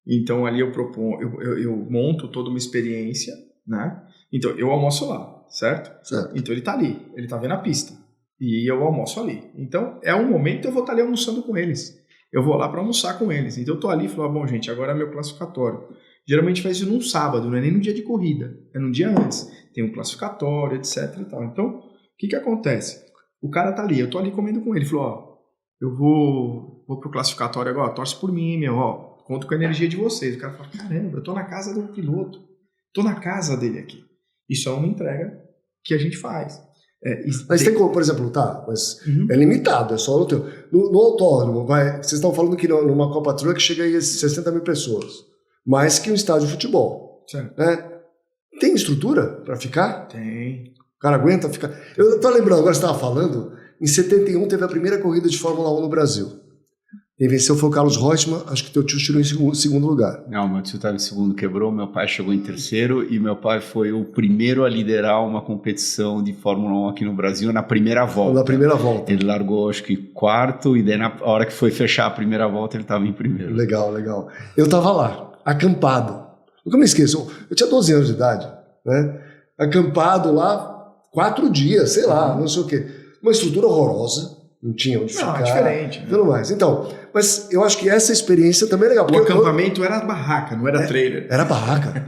Então ali eu monto toda uma experiência, né? Então eu almoço lá, certo? Então ele tá ali, ele tá vendo a pista. E eu almoço ali. Então é um momento que eu vou estar ali almoçando com eles. Eu vou lá para almoçar com eles. Então eu tô ali e falo, bom gente, agora é meu classificatório. Geralmente faz isso num sábado, não é nem no dia de corrida, é no dia antes. Tem um classificatório, etc e tal. Então, o que acontece? O cara tá ali, eu tô ali comendo com ele. Ele falou, ó, eu vou pro classificatório agora, torce por mim, meu, ó, conto com a energia de vocês. O cara fala, caramba, eu tô na casa do piloto, tô na casa dele aqui. Isso é uma entrega que a gente faz. Mas tem como, por exemplo, mas é limitado, é só no teu. No autódromo, vocês estão falando que numa Copa Truck chega aí a 60 mil pessoas, mais que um estádio de futebol. Certo. Tem estrutura para ficar? Tem. O cara aguenta ficar. Eu tô lembrando, agora você estava falando, em 71 teve a primeira corrida de Fórmula 1 no Brasil. Quem venceu foi o Carlos Reutemann, acho que teu tio tirou em segundo lugar. Não, meu tio estava em segundo, quebrou, meu pai chegou em terceiro e meu pai foi o primeiro a liderar uma competição de Fórmula 1 aqui no Brasil na primeira volta. Na primeira volta. Ele largou, acho que quarto, e daí na hora que foi fechar a primeira volta ele estava em primeiro. Legal. Eu estava lá, acampado. Nunca me esqueço, eu tinha 12 anos de idade, né? Acampado lá, 4 dias, sei lá, não sei o quê. Uma estrutura horrorosa. Não tinha onde ficar. Diferente. Tudo mais. Então, mas eu acho que essa experiência também é legal. O acampamento era barraca, não era trailer. Era barraca.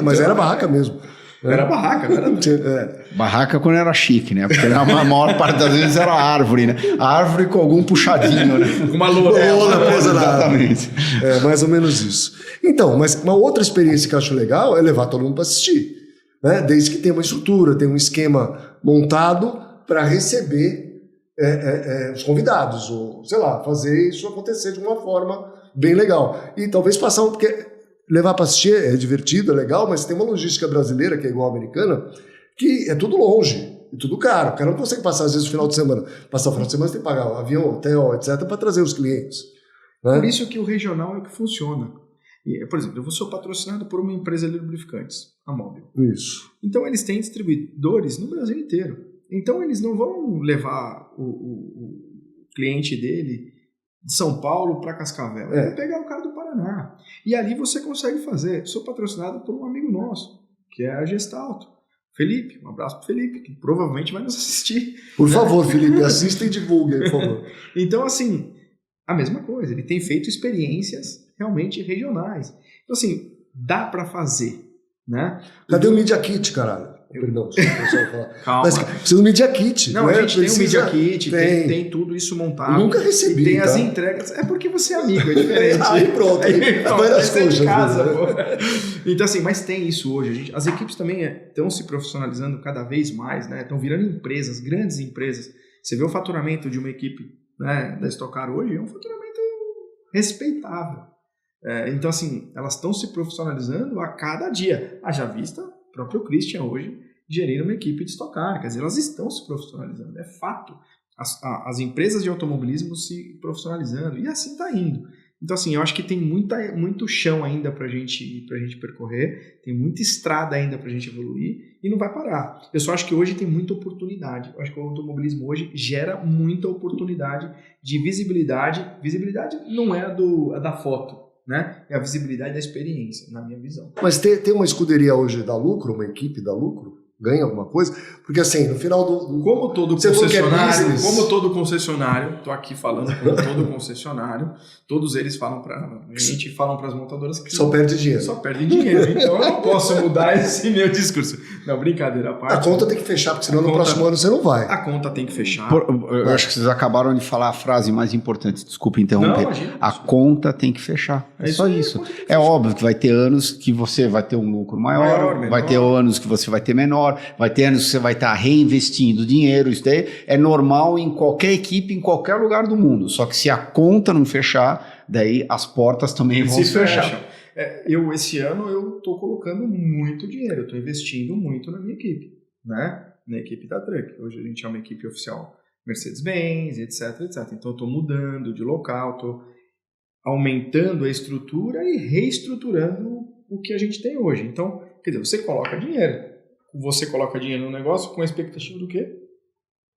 Mas era barraca mesmo. Era barraca, não era... Barraca quando era chique, né? Porque a maior parte das vezes era árvore, né? A árvore com algum puxadinho, né? Uma lona presa na árvore. Exatamente. É, mais ou menos isso. Então, mas uma outra experiência que eu acho legal é levar todo mundo para assistir. Né? Desde que tenha uma estrutura, tenha um esquema montado para receber os convidados, ou sei lá, fazer isso acontecer de uma forma bem legal. E talvez passar porque levar para assistir é divertido, é legal, mas tem uma logística brasileira, que é igual à americana, que é tudo longe, e tudo caro. O cara não consegue passar, às vezes, o final de semana. Passar o final de semana, você tem que pagar avião, hotel, etc., para trazer os clientes. Né? Por isso que o regional é o que funciona. Por exemplo, eu sou patrocinado por uma empresa de lubrificantes, a Mobil. Isso. Então, eles têm distribuidores no Brasil inteiro. Então, eles não vão levar o cliente dele de São Paulo para Cascavel. Ele vai pegar o cara do Paraná. E ali você consegue fazer. Sou patrocinado por um amigo nosso, que é a Gestalto. Felipe, um abraço para Felipe, que provavelmente vai nos assistir. Por favor, Felipe, assista e divulgue, por favor. Então, assim, a mesma coisa. Ele tem feito experiências realmente regionais. Então, assim, dá para fazer. Né? Cadê o Media Kit, caralho? Perdão, deixa eu falar. Calma. Mas precisa do Media Kit. Não, né? a gente tem o Media Kit, tem tudo isso montado. Eu nunca recebi. E tem tá? as entregas. É porque você é amigo, é diferente. Aí pronto. Vai nas coisas. De casa, pô. Então, assim, mas tem isso hoje. As equipes também estão se profissionalizando cada vez mais, né? Estão virando empresas, grandes empresas. Você vê o faturamento de uma equipe, né, da Stock Car hoje, é um faturamento respeitável. Então, assim, elas estão se profissionalizando a cada dia. Haja vista, o próprio Christian hoje gerindo uma equipe de Stock Car. Quer dizer, elas estão se profissionalizando, é fato. As empresas de automobilismo se profissionalizando, e assim está indo. Então, assim, eu acho que tem muito chão ainda para a gente percorrer, tem muita estrada ainda para a gente evoluir, e não vai parar. Eu só acho que hoje tem muita oportunidade. Eu acho que o automobilismo hoje gera muita oportunidade de visibilidade. Visibilidade não é a da foto, né? É a visibilidade da experiência, na minha visão. Mas tem uma escuderia hoje da Lucro, uma equipe da Lucro? Ganha alguma coisa? Porque assim, no final do... Como todo concessionário, tô aqui falando com todo concessionário, todos eles falam para as montadoras que só perde dinheiro. Só perdem dinheiro. Então eu não posso mudar esse meu discurso. Não, brincadeira à parte. A conta tem que fechar, porque senão no próximo ano você não vai. A conta tem que fechar. Eu acho que vocês acabaram de falar a frase mais importante. Desculpa interromper. A conta tem que fechar. É só isso. É óbvio que vai ter anos que você vai ter um lucro maior, vai ter anos que você vai ter menor. menor, vai ter anos que você vai estar reinvestindo dinheiro, isso daí é normal em qualquer equipe, em qualquer lugar do mundo, só que se a conta não fechar, daí as portas também vão se fechar. Esse ano eu estou colocando muito dinheiro, eu estou investindo muito na minha equipe, né? Na equipe da Truck. Hoje a gente é uma equipe oficial Mercedes-Benz, etc, etc. Então eu estou mudando de local, estou aumentando a estrutura e reestruturando o que a gente tem hoje. Então, quer dizer, você coloca dinheiro no negócio com a expectativa do quê?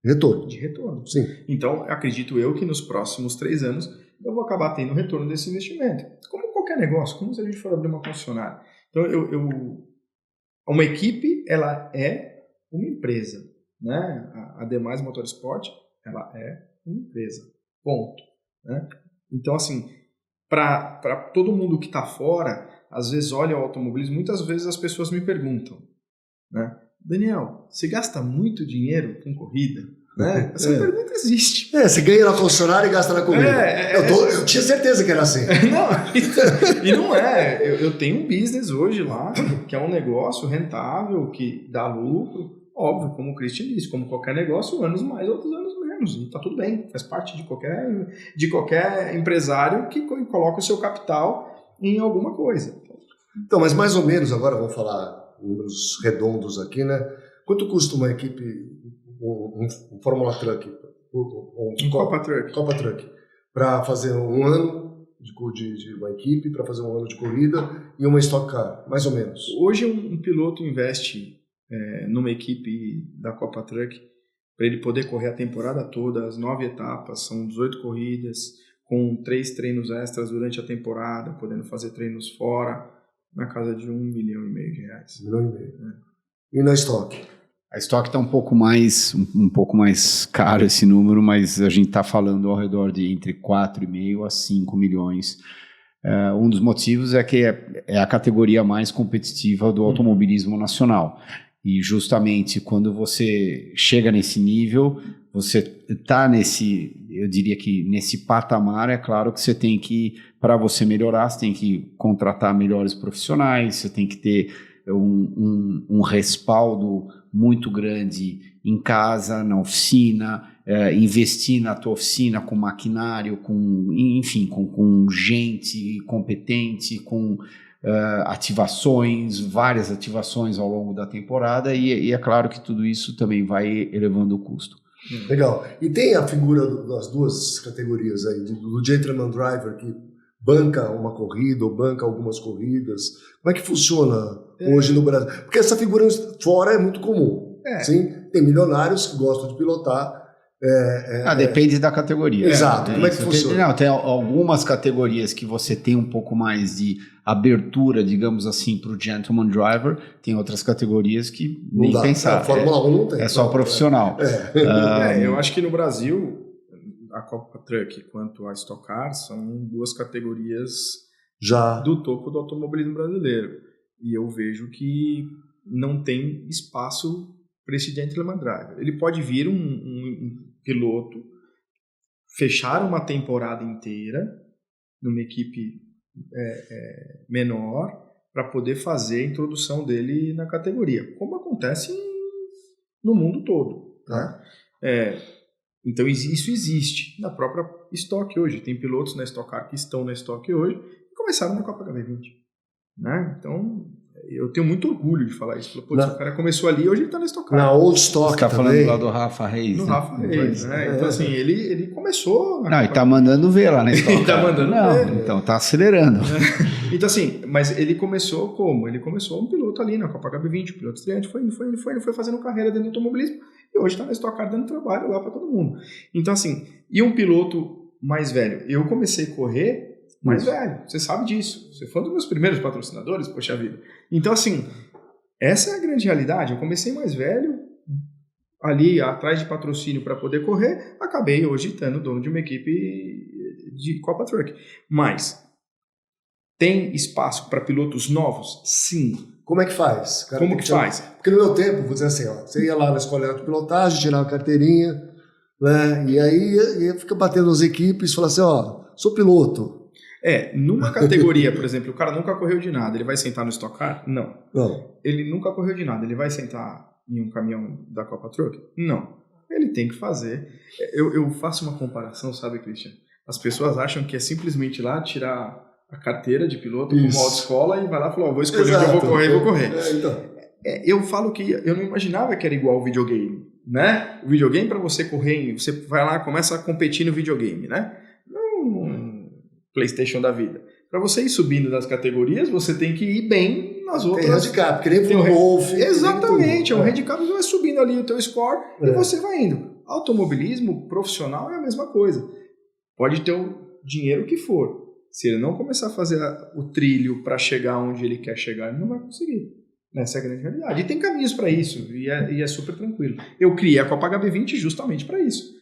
Retorno. De retorno. Sim. Então, acredito eu que nos próximos 3 anos eu vou acabar tendo retorno desse investimento. Como qualquer negócio, como se a gente for abrir uma concessionária. Então, uma equipe, ela é uma empresa, né? A Demais Motorsport, ela é uma empresa. Ponto. Né? Então, assim, para todo mundo que está fora, às vezes olha o automobilismo, muitas vezes as pessoas me perguntam, né? Daniel, você gasta muito dinheiro com corrida? Né? Essa pergunta existe. Você ganha na concessionária e gasta na corrida. Eu tinha certeza que era assim. E não é. Eu tenho um business hoje lá, que é um negócio rentável, que dá lucro. Óbvio, como o Christian disse, como qualquer negócio, uns mais, outros anos menos. E tá tudo bem, faz parte de qualquer empresário que coloca o seu capital em alguma coisa. Então, mas mais ou menos, agora vamos falar números redondos aqui, né? Quanto custa uma equipe, um Fórmula Truck? Um Copa Truck. Para fazer um ano de uma equipe, para fazer um ano de corrida e uma Stock Car, mais ou menos. Hoje um piloto investe numa equipe da Copa Truck para ele poder correr a temporada toda, as 9 etapas, são 18 corridas, com 3 treinos extras durante a temporada, podendo fazer treinos fora, na casa de R$1,5 milhão de reais. R$1,5 milhão. E na Stock? A Stock está um pouco mais caro esse número, mas a gente está falando ao redor de entre 4,5 a 5 milhões. Um dos motivos é que é a categoria mais competitiva do automobilismo nacional. E justamente quando você chega nesse nível, você está eu diria que nesse patamar, é claro que você tem que, para você melhorar, você tem que contratar melhores profissionais, você tem que ter um respaldo muito grande em casa, na oficina, investir na tua oficina com maquinário, com gente competente, com ativações, várias ativações ao longo da temporada e é claro que tudo isso também vai elevando o custo. Legal. E tem a figura das duas categorias aí, do Gentleman Driver que banca uma corrida ou banca algumas corridas. Como é que funciona hoje no Brasil? Porque essa figura fora é muito comum. Sim? Tem milionários que gostam de pilotar. Depende da categoria. Exato. Como é que funciona? Tem algumas categorias que você tem um pouco mais de abertura, digamos assim, para o Gentleman Driver. Tem outras categorias que nem pensar. A Fórmula 1 não tem. É só profissional. Eu acho que no Brasil, a Copa Truck quanto a Stock Car são 2 categorias já do topo do automobilismo brasileiro. E eu vejo que não tem espaço para esse Gentleman Driver. Ele pode vir um piloto, fechar uma temporada inteira numa equipe menor para poder fazer a introdução dele na categoria, como acontece no mundo todo. Né? Então isso existe na própria Stock hoje. Tem pilotos na Stock Car que estão na Stock hoje e começaram na Copa HB20. Né? Então eu tenho muito orgulho de falar isso. O cara começou ali e hoje ele está na Stock Car. Na Old Stock. Você está falando lá do Rafa Reis. Do Rafa Reis, né? Então, assim, ele começou. Não, ele está mandando ver lá na Stock Car. Ele está mandando ver. Então está acelerando. Então, assim, mas ele começou como? Ele começou um piloto ali na Copa HB20, um piloto estreante, foi fazendo carreira dentro do automobilismo e hoje está na Stock Car dando trabalho lá para todo mundo. Então, assim, e um piloto mais velho? Eu comecei a correr mais velho, você sabe disso. Você foi um dos meus primeiros patrocinadores, poxa vida. Então, assim, essa é a grande realidade. Eu comecei mais velho, ali atrás de patrocínio para poder correr, acabei hoje estando dono de uma equipe de Copa Truck. Mas tem espaço para pilotos novos? Sim. Como é que faz? Como que faz? Porque no meu tempo, vou dizer assim, você ia lá na escola de pilotagem, tirava a carteirinha, né? E aí fica batendo as equipes e fala assim, sou piloto. Numa categoria, por exemplo, o cara nunca correu de nada, ele vai sentar no Stock Car? Não. Ele nunca correu de nada, ele vai sentar em um caminhão da Copa Truck? Não. Ele tem que fazer. Eu faço uma comparação, sabe, Christian? As pessoas acham que é simplesmente lá tirar a carteira de piloto como autoescola e vai lá e falar, vou escolher onde eu vou correr e vou correr. Eu falo que eu não imaginava que era igual ao videogame, né? O videogame, para você correr, você vai lá, começa a competir no videogame, né? Não PlayStation da vida. Para você ir subindo nas categorias, você tem que ir bem nas outras. Tem handicap, que nem pro Wolf. Exatamente, é um handicap, você vai subindo ali o teu score e você vai indo. Automobilismo profissional é a mesma coisa. Pode ter o dinheiro que for. Se ele não começar a fazer o trilho para chegar onde ele quer chegar, ele não vai conseguir. Essa é a grande realidade. E tem caminhos para isso, e é super tranquilo. Eu criei a Copa HB20 justamente para isso.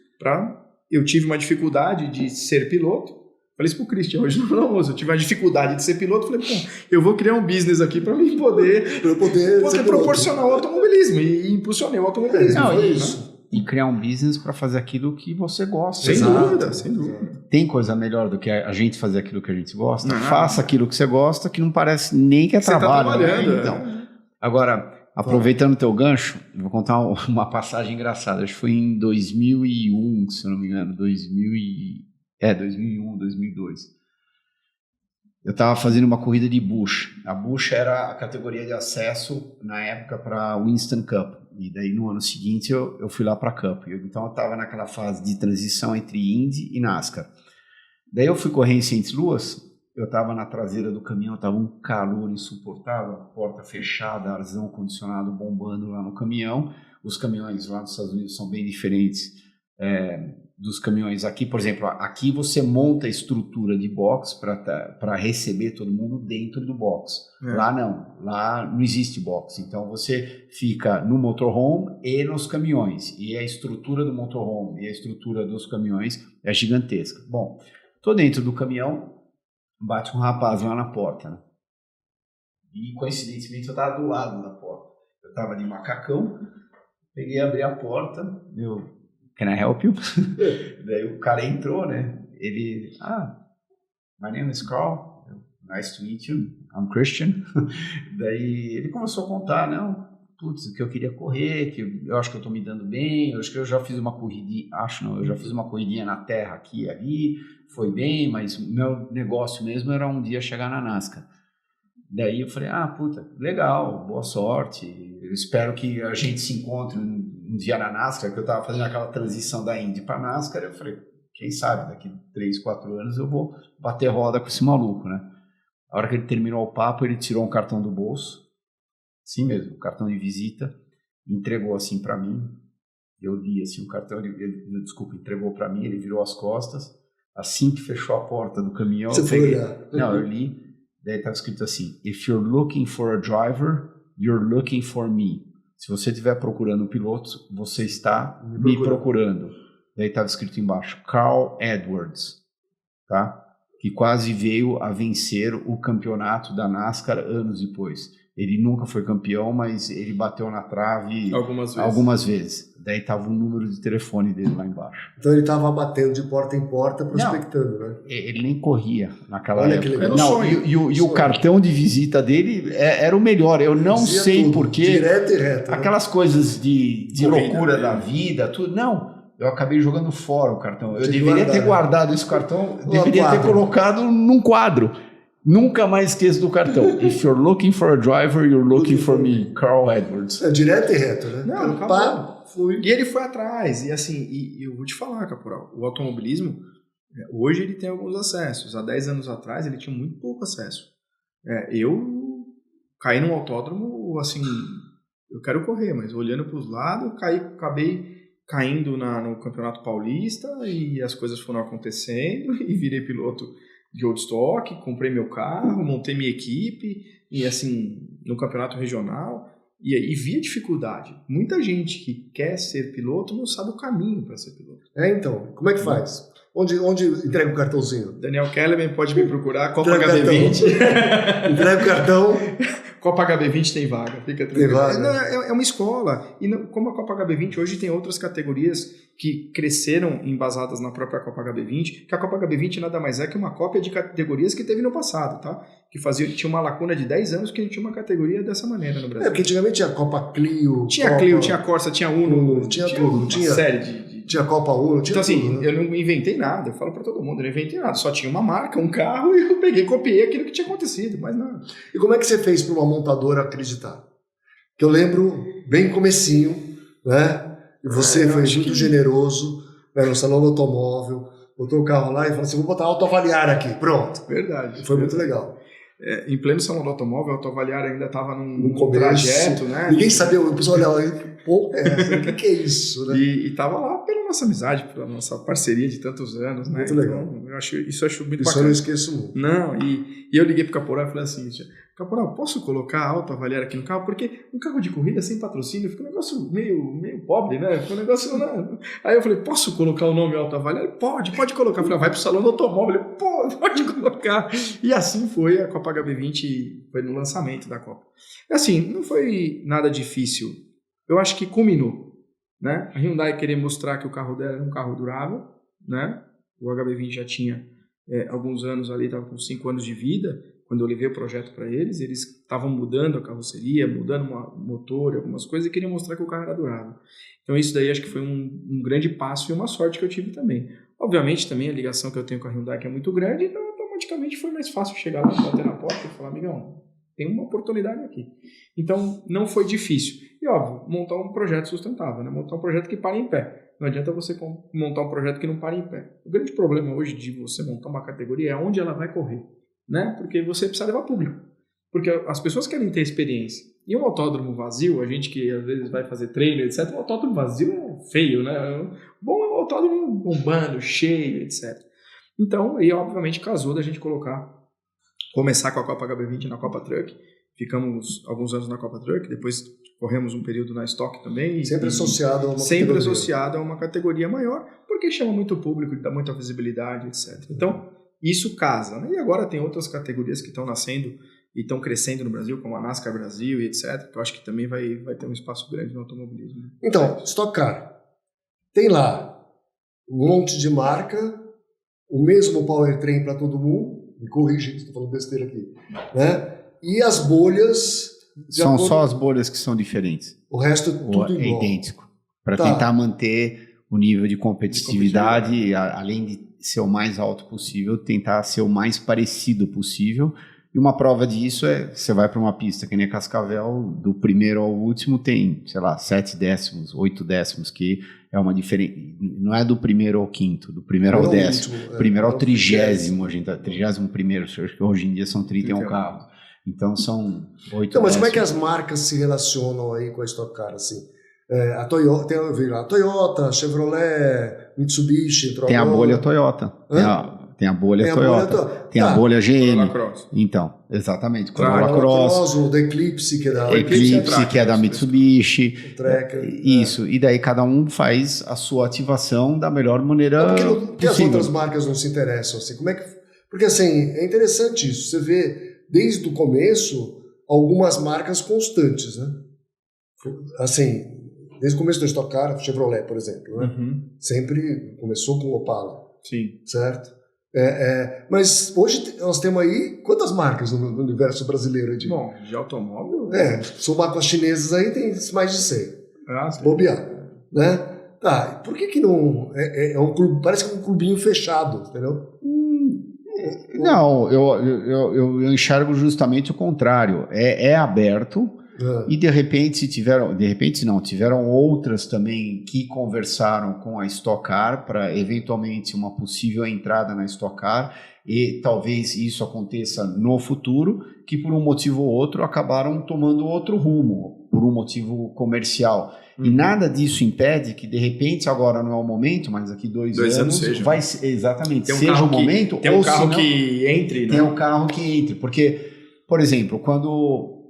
Eu tive uma dificuldade de ser piloto. Falei isso pro Christian hoje no almoço. Eu tive uma dificuldade de ser piloto. Falei, pô, eu vou criar um business aqui para mim poder proporcionar o automobilismo. E impulsionei o automobilismo. Não, isso. Né? E criar um business para fazer aquilo que você gosta. Sem dúvida, sem dúvida. Tem coisa melhor do que a gente fazer aquilo que a gente gosta? Não. Faça aquilo que você gosta, que não parece nem que é trabalho. Tá trabalhando, né? Então, agora, aproveitando o teu gancho, eu vou contar uma passagem engraçada. Acho que foi em 2001, se eu não me engano. 2001, 2002. Eu estava fazendo uma corrida de Busch. A Busch era a categoria de acesso, na época, para o Winston Cup. E daí, no ano seguinte, eu fui lá para a Cup. Então, eu estava naquela fase de transição entre Indy e NASCAR. Daí, eu fui correr em St. Louis. Eu estava na traseira do caminhão, estava um calor insuportável, porta fechada, arzão condicionado bombando lá no caminhão. Os caminhões lá nos Estados Unidos são bem diferentes dos caminhões aqui. Por exemplo, aqui você monta a estrutura de box para receber todo mundo dentro do box. Lá não existe box. Então você fica no motorhome e nos caminhões. E a estrutura do motorhome e a estrutura dos caminhões é gigantesca. Bom, tô dentro do caminhão, bate um rapaz lá na porta, né? E coincidentemente eu estava do lado da porta. Eu estava de macacão, peguei, abri a porta, can I help you? Daí o cara entrou, né? Ele, my name is Carl, nice to meet you, I'm Christian. Daí ele começou a contar, o que eu queria correr, que eu acho que eu tô me dando bem, eu acho que eu já fiz uma corridinha, eu já fiz uma corridinha na terra aqui e ali, foi bem, mas meu negócio mesmo era um dia chegar na NASCAR. Daí eu falei, legal, boa sorte, eu espero que a gente se encontre um dia na NASCAR, que eu estava fazendo aquela transição da Indy para NASCAR, eu falei, quem sabe, daqui 3, 4 anos eu vou bater roda com esse maluco, né? A hora que ele terminou o papo, ele tirou um cartão do bolso, assim mesmo, um cartão de visita, entregou assim para mim, eu li assim o cartão, entregou para mim, ele virou as costas, assim que fechou a porta do caminhão, eu li, daí estava escrito assim, if you're looking for a driver, you're looking for me. Se você estiver procurando um piloto, você está me procurando. Daí estava escrito embaixo, Carl Edwards, tá? Que quase veio a vencer o campeonato da NASCAR anos depois. Ele nunca foi campeão, mas ele bateu na trave algumas vezes. Daí estava o número de telefone dele lá embaixo. Então ele estava batendo de porta em porta, prospectando, né? Ele nem corria naquela época. E o cartão de visita dele era o melhor. Eu não sei porquê. Direto e reto. Aquelas coisas de loucura da vida, tudo. Não. Eu acabei jogando fora o cartão. Eu deveria ter guardado esse cartão, deveria ter colocado num quadro. Nunca mais esqueço do cartão. If you're looking for a driver, you're looking for me. Carl Edwards. É direto e reto, né? Não, acabou. E ele foi atrás. E assim, eu vou te falar, Caporal, o automobilismo, hoje ele tem alguns acessos. Há 10 anos atrás ele tinha muito pouco acesso. Eu caí num autódromo, assim, eu quero correr, mas olhando para os lados, acabei caindo no Campeonato Paulista e as coisas foram acontecendo e virei piloto de old stock, comprei meu carro, montei minha equipe e assim, no campeonato regional e vi a dificuldade. Muita gente que quer ser piloto não sabe o caminho para ser piloto. Então, como é que faz? Onde entrega o cartãozinho? Daniel Kellerman pode me procurar, Copa HB20. Entrega o cartão. Copa HB20 tem vaga, fica tranquilo. Tem vaga. Não, é uma escola. E como a Copa HB20 hoje tem outras categorias que cresceram embasadas na própria Copa HB20, que a Copa HB20 nada mais é que uma cópia de categorias que teve no passado, tá? Que tinha uma lacuna de 10 anos que a gente tinha uma categoria dessa maneira no Brasil. Porque antigamente tinha Copa Clio. Tinha Copa... Clio, tinha Corsa, tinha Uno, tinha tudo. uma Tinha série de... Tinha Copa Uno, tinha então, assim, tudo, né? eu não inventei nada, eu falo pra todo mundo, eu não inventei nada, só tinha uma marca, um carro, e eu peguei e copiei aquilo que tinha acontecido, mas nada. E como é que você fez para uma montadora acreditar? Que eu lembro bem comecinho, né? E você foi muito generoso, né, no salão do automóvel, botou o carro lá e falou assim, vou botar autoavaliar aqui, pronto. Verdade. Foi muito legal. Em pleno salão do automóvel, a autoavaliar ainda estava num começo, trajeto, né? Ninguém sabia, o pessoal olhava, pô, o que é isso, né? E estava lá pela nossa amizade, pela nossa parceria de tantos anos, né? Muito legal. Então, eu acho muito Isso bacana. eu não esqueço muito. Não, e eu liguei pro Caporal e falei assim, Caporal, posso colocar autoavaliar aqui no carro? Porque um carro de corrida sem patrocínio fica um negócio meio pobre, né? Fica um negócio... Né? Aí eu falei, posso colocar o nome autoavaliar? Pode colocar. Eu falei, vai pro salão do automóvel. Ele, pode colocar. E assim foi a Copa HB20, foi no lançamento da Copa. Assim, não foi nada difícil. Eu acho que culminou, né? A Hyundai queria mostrar que o carro dela era um carro durável, né? O HB20 já tinha alguns anos ali, estava com 5 anos de vida. Quando eu levei o projeto para eles estavam mudando a carroceria, mudando o motor, algumas coisas, e queriam mostrar que o carro era durável. Então isso daí acho que foi um grande passo e uma sorte que eu tive também. Obviamente também a ligação que eu tenho com a Hyundai que é muito grande, então automaticamente foi mais fácil chegar lá, bater na porta e falar, amigão, tem uma oportunidade aqui. Então não foi difícil. E óbvio, montar um projeto sustentável, né? Montar um projeto que pare em pé. Não adianta você montar um projeto que não pare em pé. O grande problema hoje de você montar uma categoria é onde ela vai correr. Né? Porque você precisa levar público. Porque as pessoas querem ter experiência. E um autódromo vazio, a gente que às vezes vai fazer treino, etc., um autódromo vazio é feio, né? Bom é um autódromo bombando, cheio, etc. Então, aí obviamente casou da gente começar com a Copa HB20 na Copa Truck. Ficamos alguns anos na Copa Truck, depois corremos um período na Stock também. Sempre associado a uma sempre categoria. associado a uma categoria maior, porque chama muito público, dá muita visibilidade, etc. Então, isso casa, né? E agora tem outras categorias que estão nascendo e estão crescendo no Brasil, como a NASCAR Brasil e etc. Que eu acho que também vai ter um espaço grande no automobilismo. Então, Stock Car. Tem lá um monte de marca, o mesmo powertrain para todo mundo. Me corrija, estou falando besteira aqui. Né? E as bolhas... São só as bolhas que são diferentes. O resto é tudo igual. É idêntico. Para tentar manter o nível de competitividade, além de ser o mais alto possível, tentar ser o mais parecido possível. E uma prova disso você vai para uma pista que nem Cascavel, do primeiro ao último tem, sei lá, 7 décimos, 8 décimos, que é uma diferença. Não é do primeiro ao quinto, do primeiro ao décimo. Primeiro ao 30º, gente, 31º, acho que hoje em dia são 31 carros. Então são 8 Então, mas décimos. como é que as marcas se relacionam aí com a Stock Car, assim? A Toyota, a Toyota, Chevrolet, Mitsubishi, tem a bolha Toyota. Tem a bolha Toyota. Tem a bolha GM. Então, exatamente. Corolla Cross. O da Eclipse, que é da Eclipse, que é da Mitsubishi. O Tracker. Isso. E daí cada um faz a sua ativação da melhor maneira porque as outras marcas não se interessam, assim? Como é que... Porque, assim, é interessante isso. Você vê, desde o começo, algumas marcas constantes, né? Assim... Desde o começo da Stock Car, Chevrolet, por exemplo, né? Sempre começou com o Opala. Sim. Certo? Mas hoje nós temos aí quantas marcas no universo brasileiro? Bom, de automóvel? Somar com as chinesas aí tem mais de 100. Sim. Bobear. Né? Tá, por que não... É um clube, parece que é um clubinho fechado, entendeu? Não, eu enxergo justamente o contrário. É aberto. E de repente tiveram outras também que conversaram com a Stock Car para eventualmente uma possível entrada na Stock Car, e talvez isso aconteça no futuro, que por um motivo ou outro acabaram tomando outro rumo, por um motivo comercial. E nada disso impede que de repente agora não é o momento, mas daqui 2 anos seja. vai ser, exatamente, tem um seja o momento. Tem um carro que entre, né? Tem um carro que entre, porque, por exemplo, quando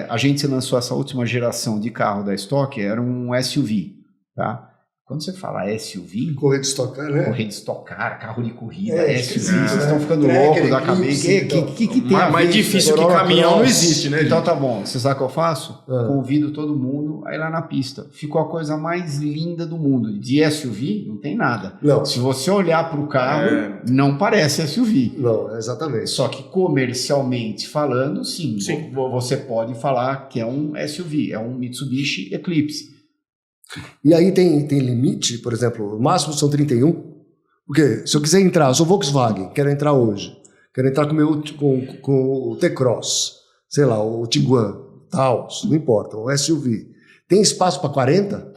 a gente lançou essa última geração de carro da Stock, era um SUV, tá? Quando você fala SUV, Correr de estocar, né? correr de estocar, carro de corrida, acho que SUV, sim, vocês né? estão ficando Tracker, loucos da Eclipse, cabeça. então. Que tem a Mais ver difícil que Corolla caminhão não Cross. existe, né? Então gente? tá bom, você sabe o que eu faço? Ah. Convido todo mundo a ir lá na pista. Ficou a coisa mais linda do mundo. De SUV, não tem nada. Não, Se você olhar para o carro, não parece SUV. não, exatamente. Só que comercialmente falando, sim, Sim. você pode falar que é um SUV, é um Mitsubishi Eclipse. E aí tem limite, por exemplo, o máximo são 31. Porque se eu quiser entrar, eu sou Volkswagen, quero entrar hoje. Quero entrar com o T-Cross, sei lá, o Tiguan, Taos, não importa, o SUV. Tem espaço para 40?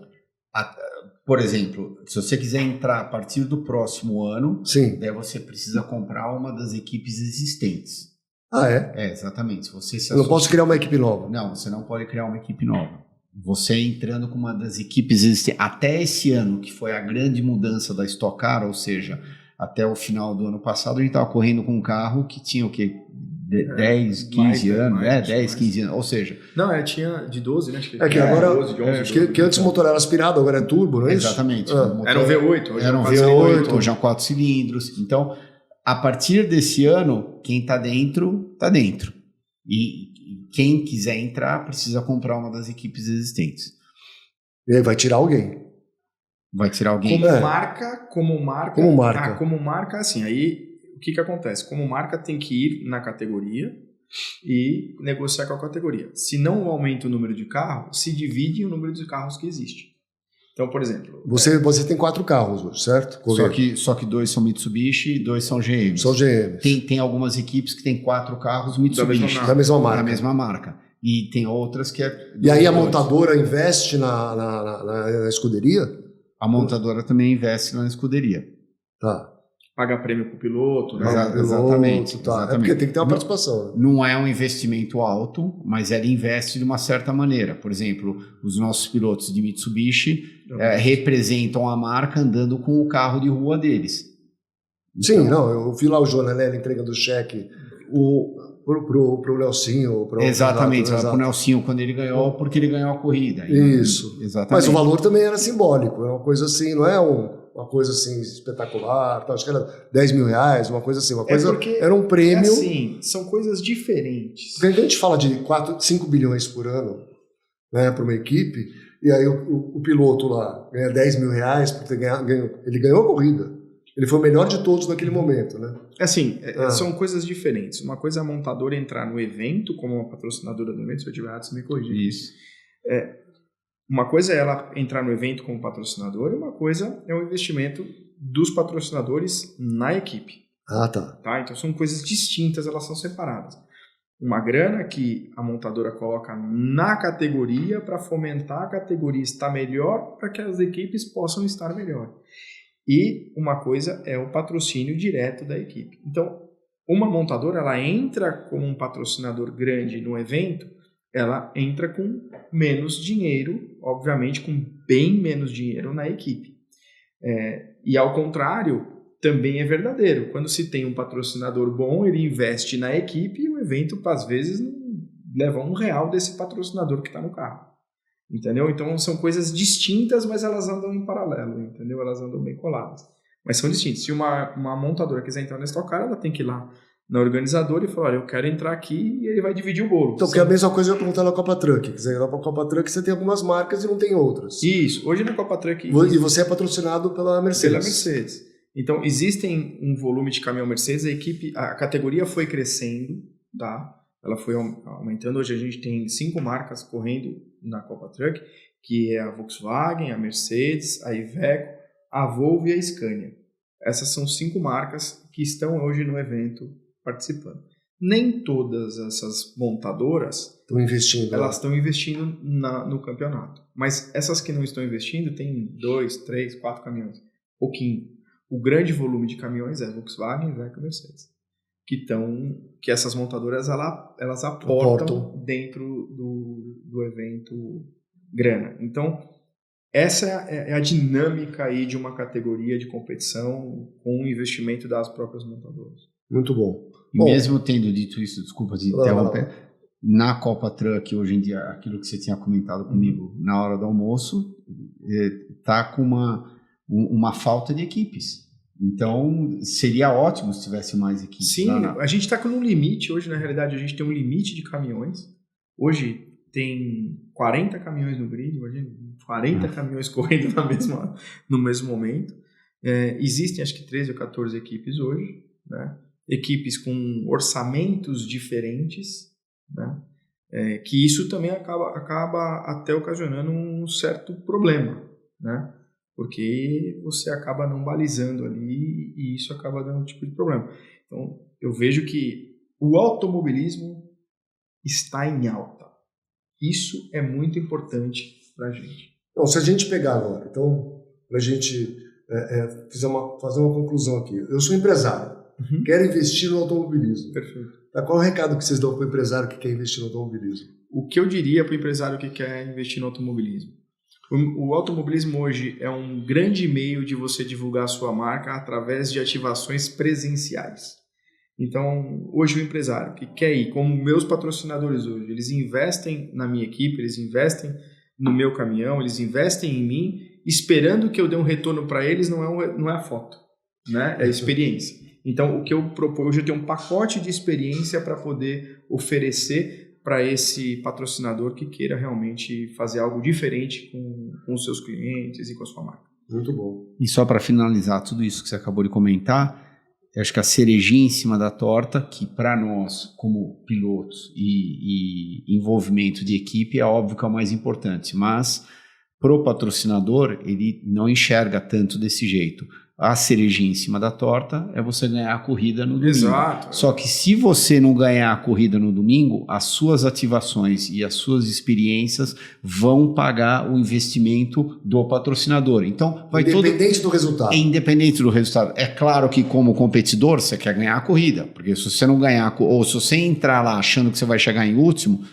Por exemplo, se você quiser entrar a partir do próximo ano, Sim. daí você precisa comprar uma das equipes existentes. Ah, é? É, exatamente. Se você se Eu não associa- posso criar uma equipe nova. Não, você não pode criar uma equipe nova. Você entrando com uma das equipes existentes, até esse ano, que foi a grande mudança da Stock Car, ou seja, até o final do ano passado, a gente estava correndo com um carro que tinha o quê? 10, 15 anos, 10, 15 anos, ou seja... Não, tinha de 12, né? Acho que É que agora, 12, de 11, acho que antes o motor era aspirado, agora é turbo, não é isso? Exatamente. Ah. O motor Era um V8. hoje era um é um V8, 4 hoje é um 4 cilindros. Então, a partir desse ano, quem está dentro, está dentro. E quem quiser entrar, precisa comprar uma das equipes existentes. E aí vai tirar alguém. Vai tirar alguém... Como É. marca. Como marca. Como marca, assim, aí o que acontece? Como marca tem que ir na categoria e negociar com a categoria. Se não aumenta o número de carros, se divide o número de carros que existe. Então, por exemplo... Você tem 4 carros hoje, certo? Só que 2 são Mitsubishi e 2 são GM. São GM. Tem algumas equipes que tem 4 carros Mitsubishi. marca. Da mesma marca. Da mesma marca. E tem outras que é... E aí a dois. montadora investe na escuderia? A montadora também investe na escuderia. Tá. Paga prêmio pro piloto, né? Exato. Exatamente, Tá. É exatamente. porque tem que ter uma participação. Né? Não é um investimento alto, mas ela investe de uma certa maneira. Por exemplo, os nossos pilotos de Mitsubishi representam a marca andando com o carro de rua deles. Sim, Então, não, eu vi lá o Joanelli entregando o cheque pro Nelsinho. Exatamente, exato. para o Nelsinho quando ele ganhou, porque ele ganhou a corrida. Isso. Exatamente. Mas o valor também era simbólico, é uma coisa assim, não é uma coisa assim espetacular, acho que era 10 mil reais, uma coisa assim, porque era um prêmio. assim, são coisas diferentes. Porque a gente fala de 5 bilhões por ano, né, para uma equipe, e aí o piloto lá ganha 10 mil reais porque ele ganhou a corrida. Ele foi o melhor de todos naquele momento, né? Assim, são coisas diferentes. Uma coisa é a montadora entrar no evento como uma patrocinadora do evento, se eu tiver errado, você me corrige. Isso. Uma coisa é ela entrar no evento como patrocinadora e uma coisa é o investimento dos patrocinadores na equipe. Ah, tá. Tá? Então são coisas distintas, elas são separadas. Uma grana que a montadora coloca na categoria para fomentar a categoria estar melhor para que as equipes possam estar melhor. E uma coisa é o patrocínio direto da equipe. Então, uma montadora ela entra como um patrocinador grande no evento, ela entra com menos dinheiro, obviamente com bem menos dinheiro na equipe. E ao contrário, também é verdadeiro. Quando se tem um patrocinador bom, ele investe na equipe e o evento, às vezes, não leva R$1 desse patrocinador que está no carro. Entendeu? Então são coisas distintas, mas elas andam em paralelo, entendeu? Elas andam bem coladas. Mas são distintas. Se uma montadora quiser entrar na Stock Car, ela tem que ir lá na organizadora e falar, olha, eu quero entrar aqui, e ele vai dividir o bolo. Então, porque é a mesma coisa eu ia perguntar na Copa Truck. Quer dizer, na Copa Truck você tem algumas marcas e não tem outras. Isso. Hoje na Copa Truck... E você é patrocinado pela Mercedes. Pela Mercedes. Então, existem um volume de caminhão Mercedes, a categoria foi crescendo, tá? Ela foi aumentando. Hoje a gente tem 5 marcas correndo na Copa Truck, que é a Volkswagen, a Mercedes, a Iveco, a Volvo e a Scania. Essas são 5 marcas que estão hoje no evento participando. Nem todas essas montadoras estão investindo. Elas estão investindo no campeonato. Mas essas que não estão investindo tem 2, 3, 4 caminhões. Pouquinho. O grande volume de caminhões é Volkswagen, Iveco e Mercedes. Que essas montadoras elas aportam dentro do evento grana. Então, essa é a dinâmica aí de uma categoria de competição com o investimento das próprias montadoras. Muito bom. Mesmo tendo dito isso, desculpa te interromper, na Copa Truck, hoje em dia, aquilo que você tinha comentado comigo na hora do almoço, está com uma falta de equipes. Então, seria ótimo se tivesse mais equipes. Sim, a gente está com um limite. Hoje, na realidade, a gente tem um limite de caminhões. Hoje tem 40 caminhões no grid, imagina, 40 caminhões correndo no mesmo momento. Existem, acho que 13 ou 14 equipes hoje, né? Equipes com orçamentos diferentes, né? Que isso também acaba até ocasionando um certo problema, né? Porque você acaba não balizando ali e isso acaba dando um tipo de problema. Então, eu vejo que o automobilismo está em alta. Isso é muito importante para a gente. Então, se a gente pegar agora, para a gente fazer uma conclusão aqui. Eu sou empresário, quero investir no automobilismo. Perfeito. Qual é o recado que vocês dão para o empresário que quer investir no automobilismo? O que eu diria para o empresário que quer investir no automobilismo? O automobilismo hoje é um grande meio de você divulgar a sua marca através de ativações presenciais. Então, hoje o empresário que quer ir, como meus patrocinadores hoje, eles investem na minha equipe, eles investem no meu caminhão, eles investem em mim, esperando que eu dê um retorno para eles, não é a foto, né? É a experiência. Então, o que eu proponho hoje, eu tenho um pacote de experiência para poder oferecer para esse patrocinador que queira realmente fazer algo diferente com os seus clientes e com a sua marca. Muito bom. E só para finalizar tudo isso que você acabou de comentar, eu acho que a cerejinha em cima da torta, que para nós, como pilotos e envolvimento de equipe, é óbvio que é o mais importante, mas pro patrocinador, ele não enxerga tanto desse jeito. A cerejinha em cima da torta é você ganhar a corrida no domingo. Exato. Só que se você não ganhar a corrida no domingo, as suas ativações e as suas experiências vão pagar o investimento do patrocinador. Então, vai independente do resultado. Independente do resultado. É claro que como competidor, você quer ganhar a corrida, porque se você não ganhar, ou se você entrar lá achando que você vai chegar em último,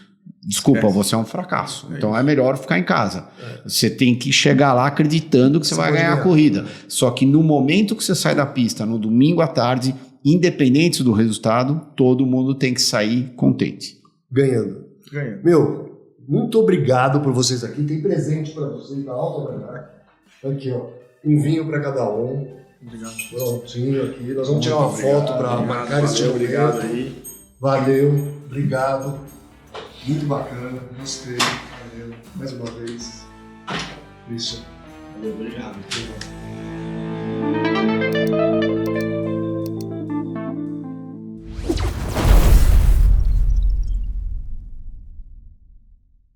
desculpa, você é um fracasso. Então é melhor ficar em casa. Você tem que chegar lá acreditando que você vai ganhar a corrida. Só que no momento que você sai da pista, no domingo à tarde, independente do resultado, todo mundo tem que sair contente. Ganhando. Meu, muito obrigado por vocês aqui. Tem presente para vocês da Alta Verdade. Aqui, ó. Um vinho para cada um. Obrigado. Prontinho aqui. Nós vamos tirar uma foto para marcar esse momento. Obrigado aí. Valeu. Obrigado. Muito bacana, gostei, valeu, mais uma vez. Isso. Valeu, obrigado.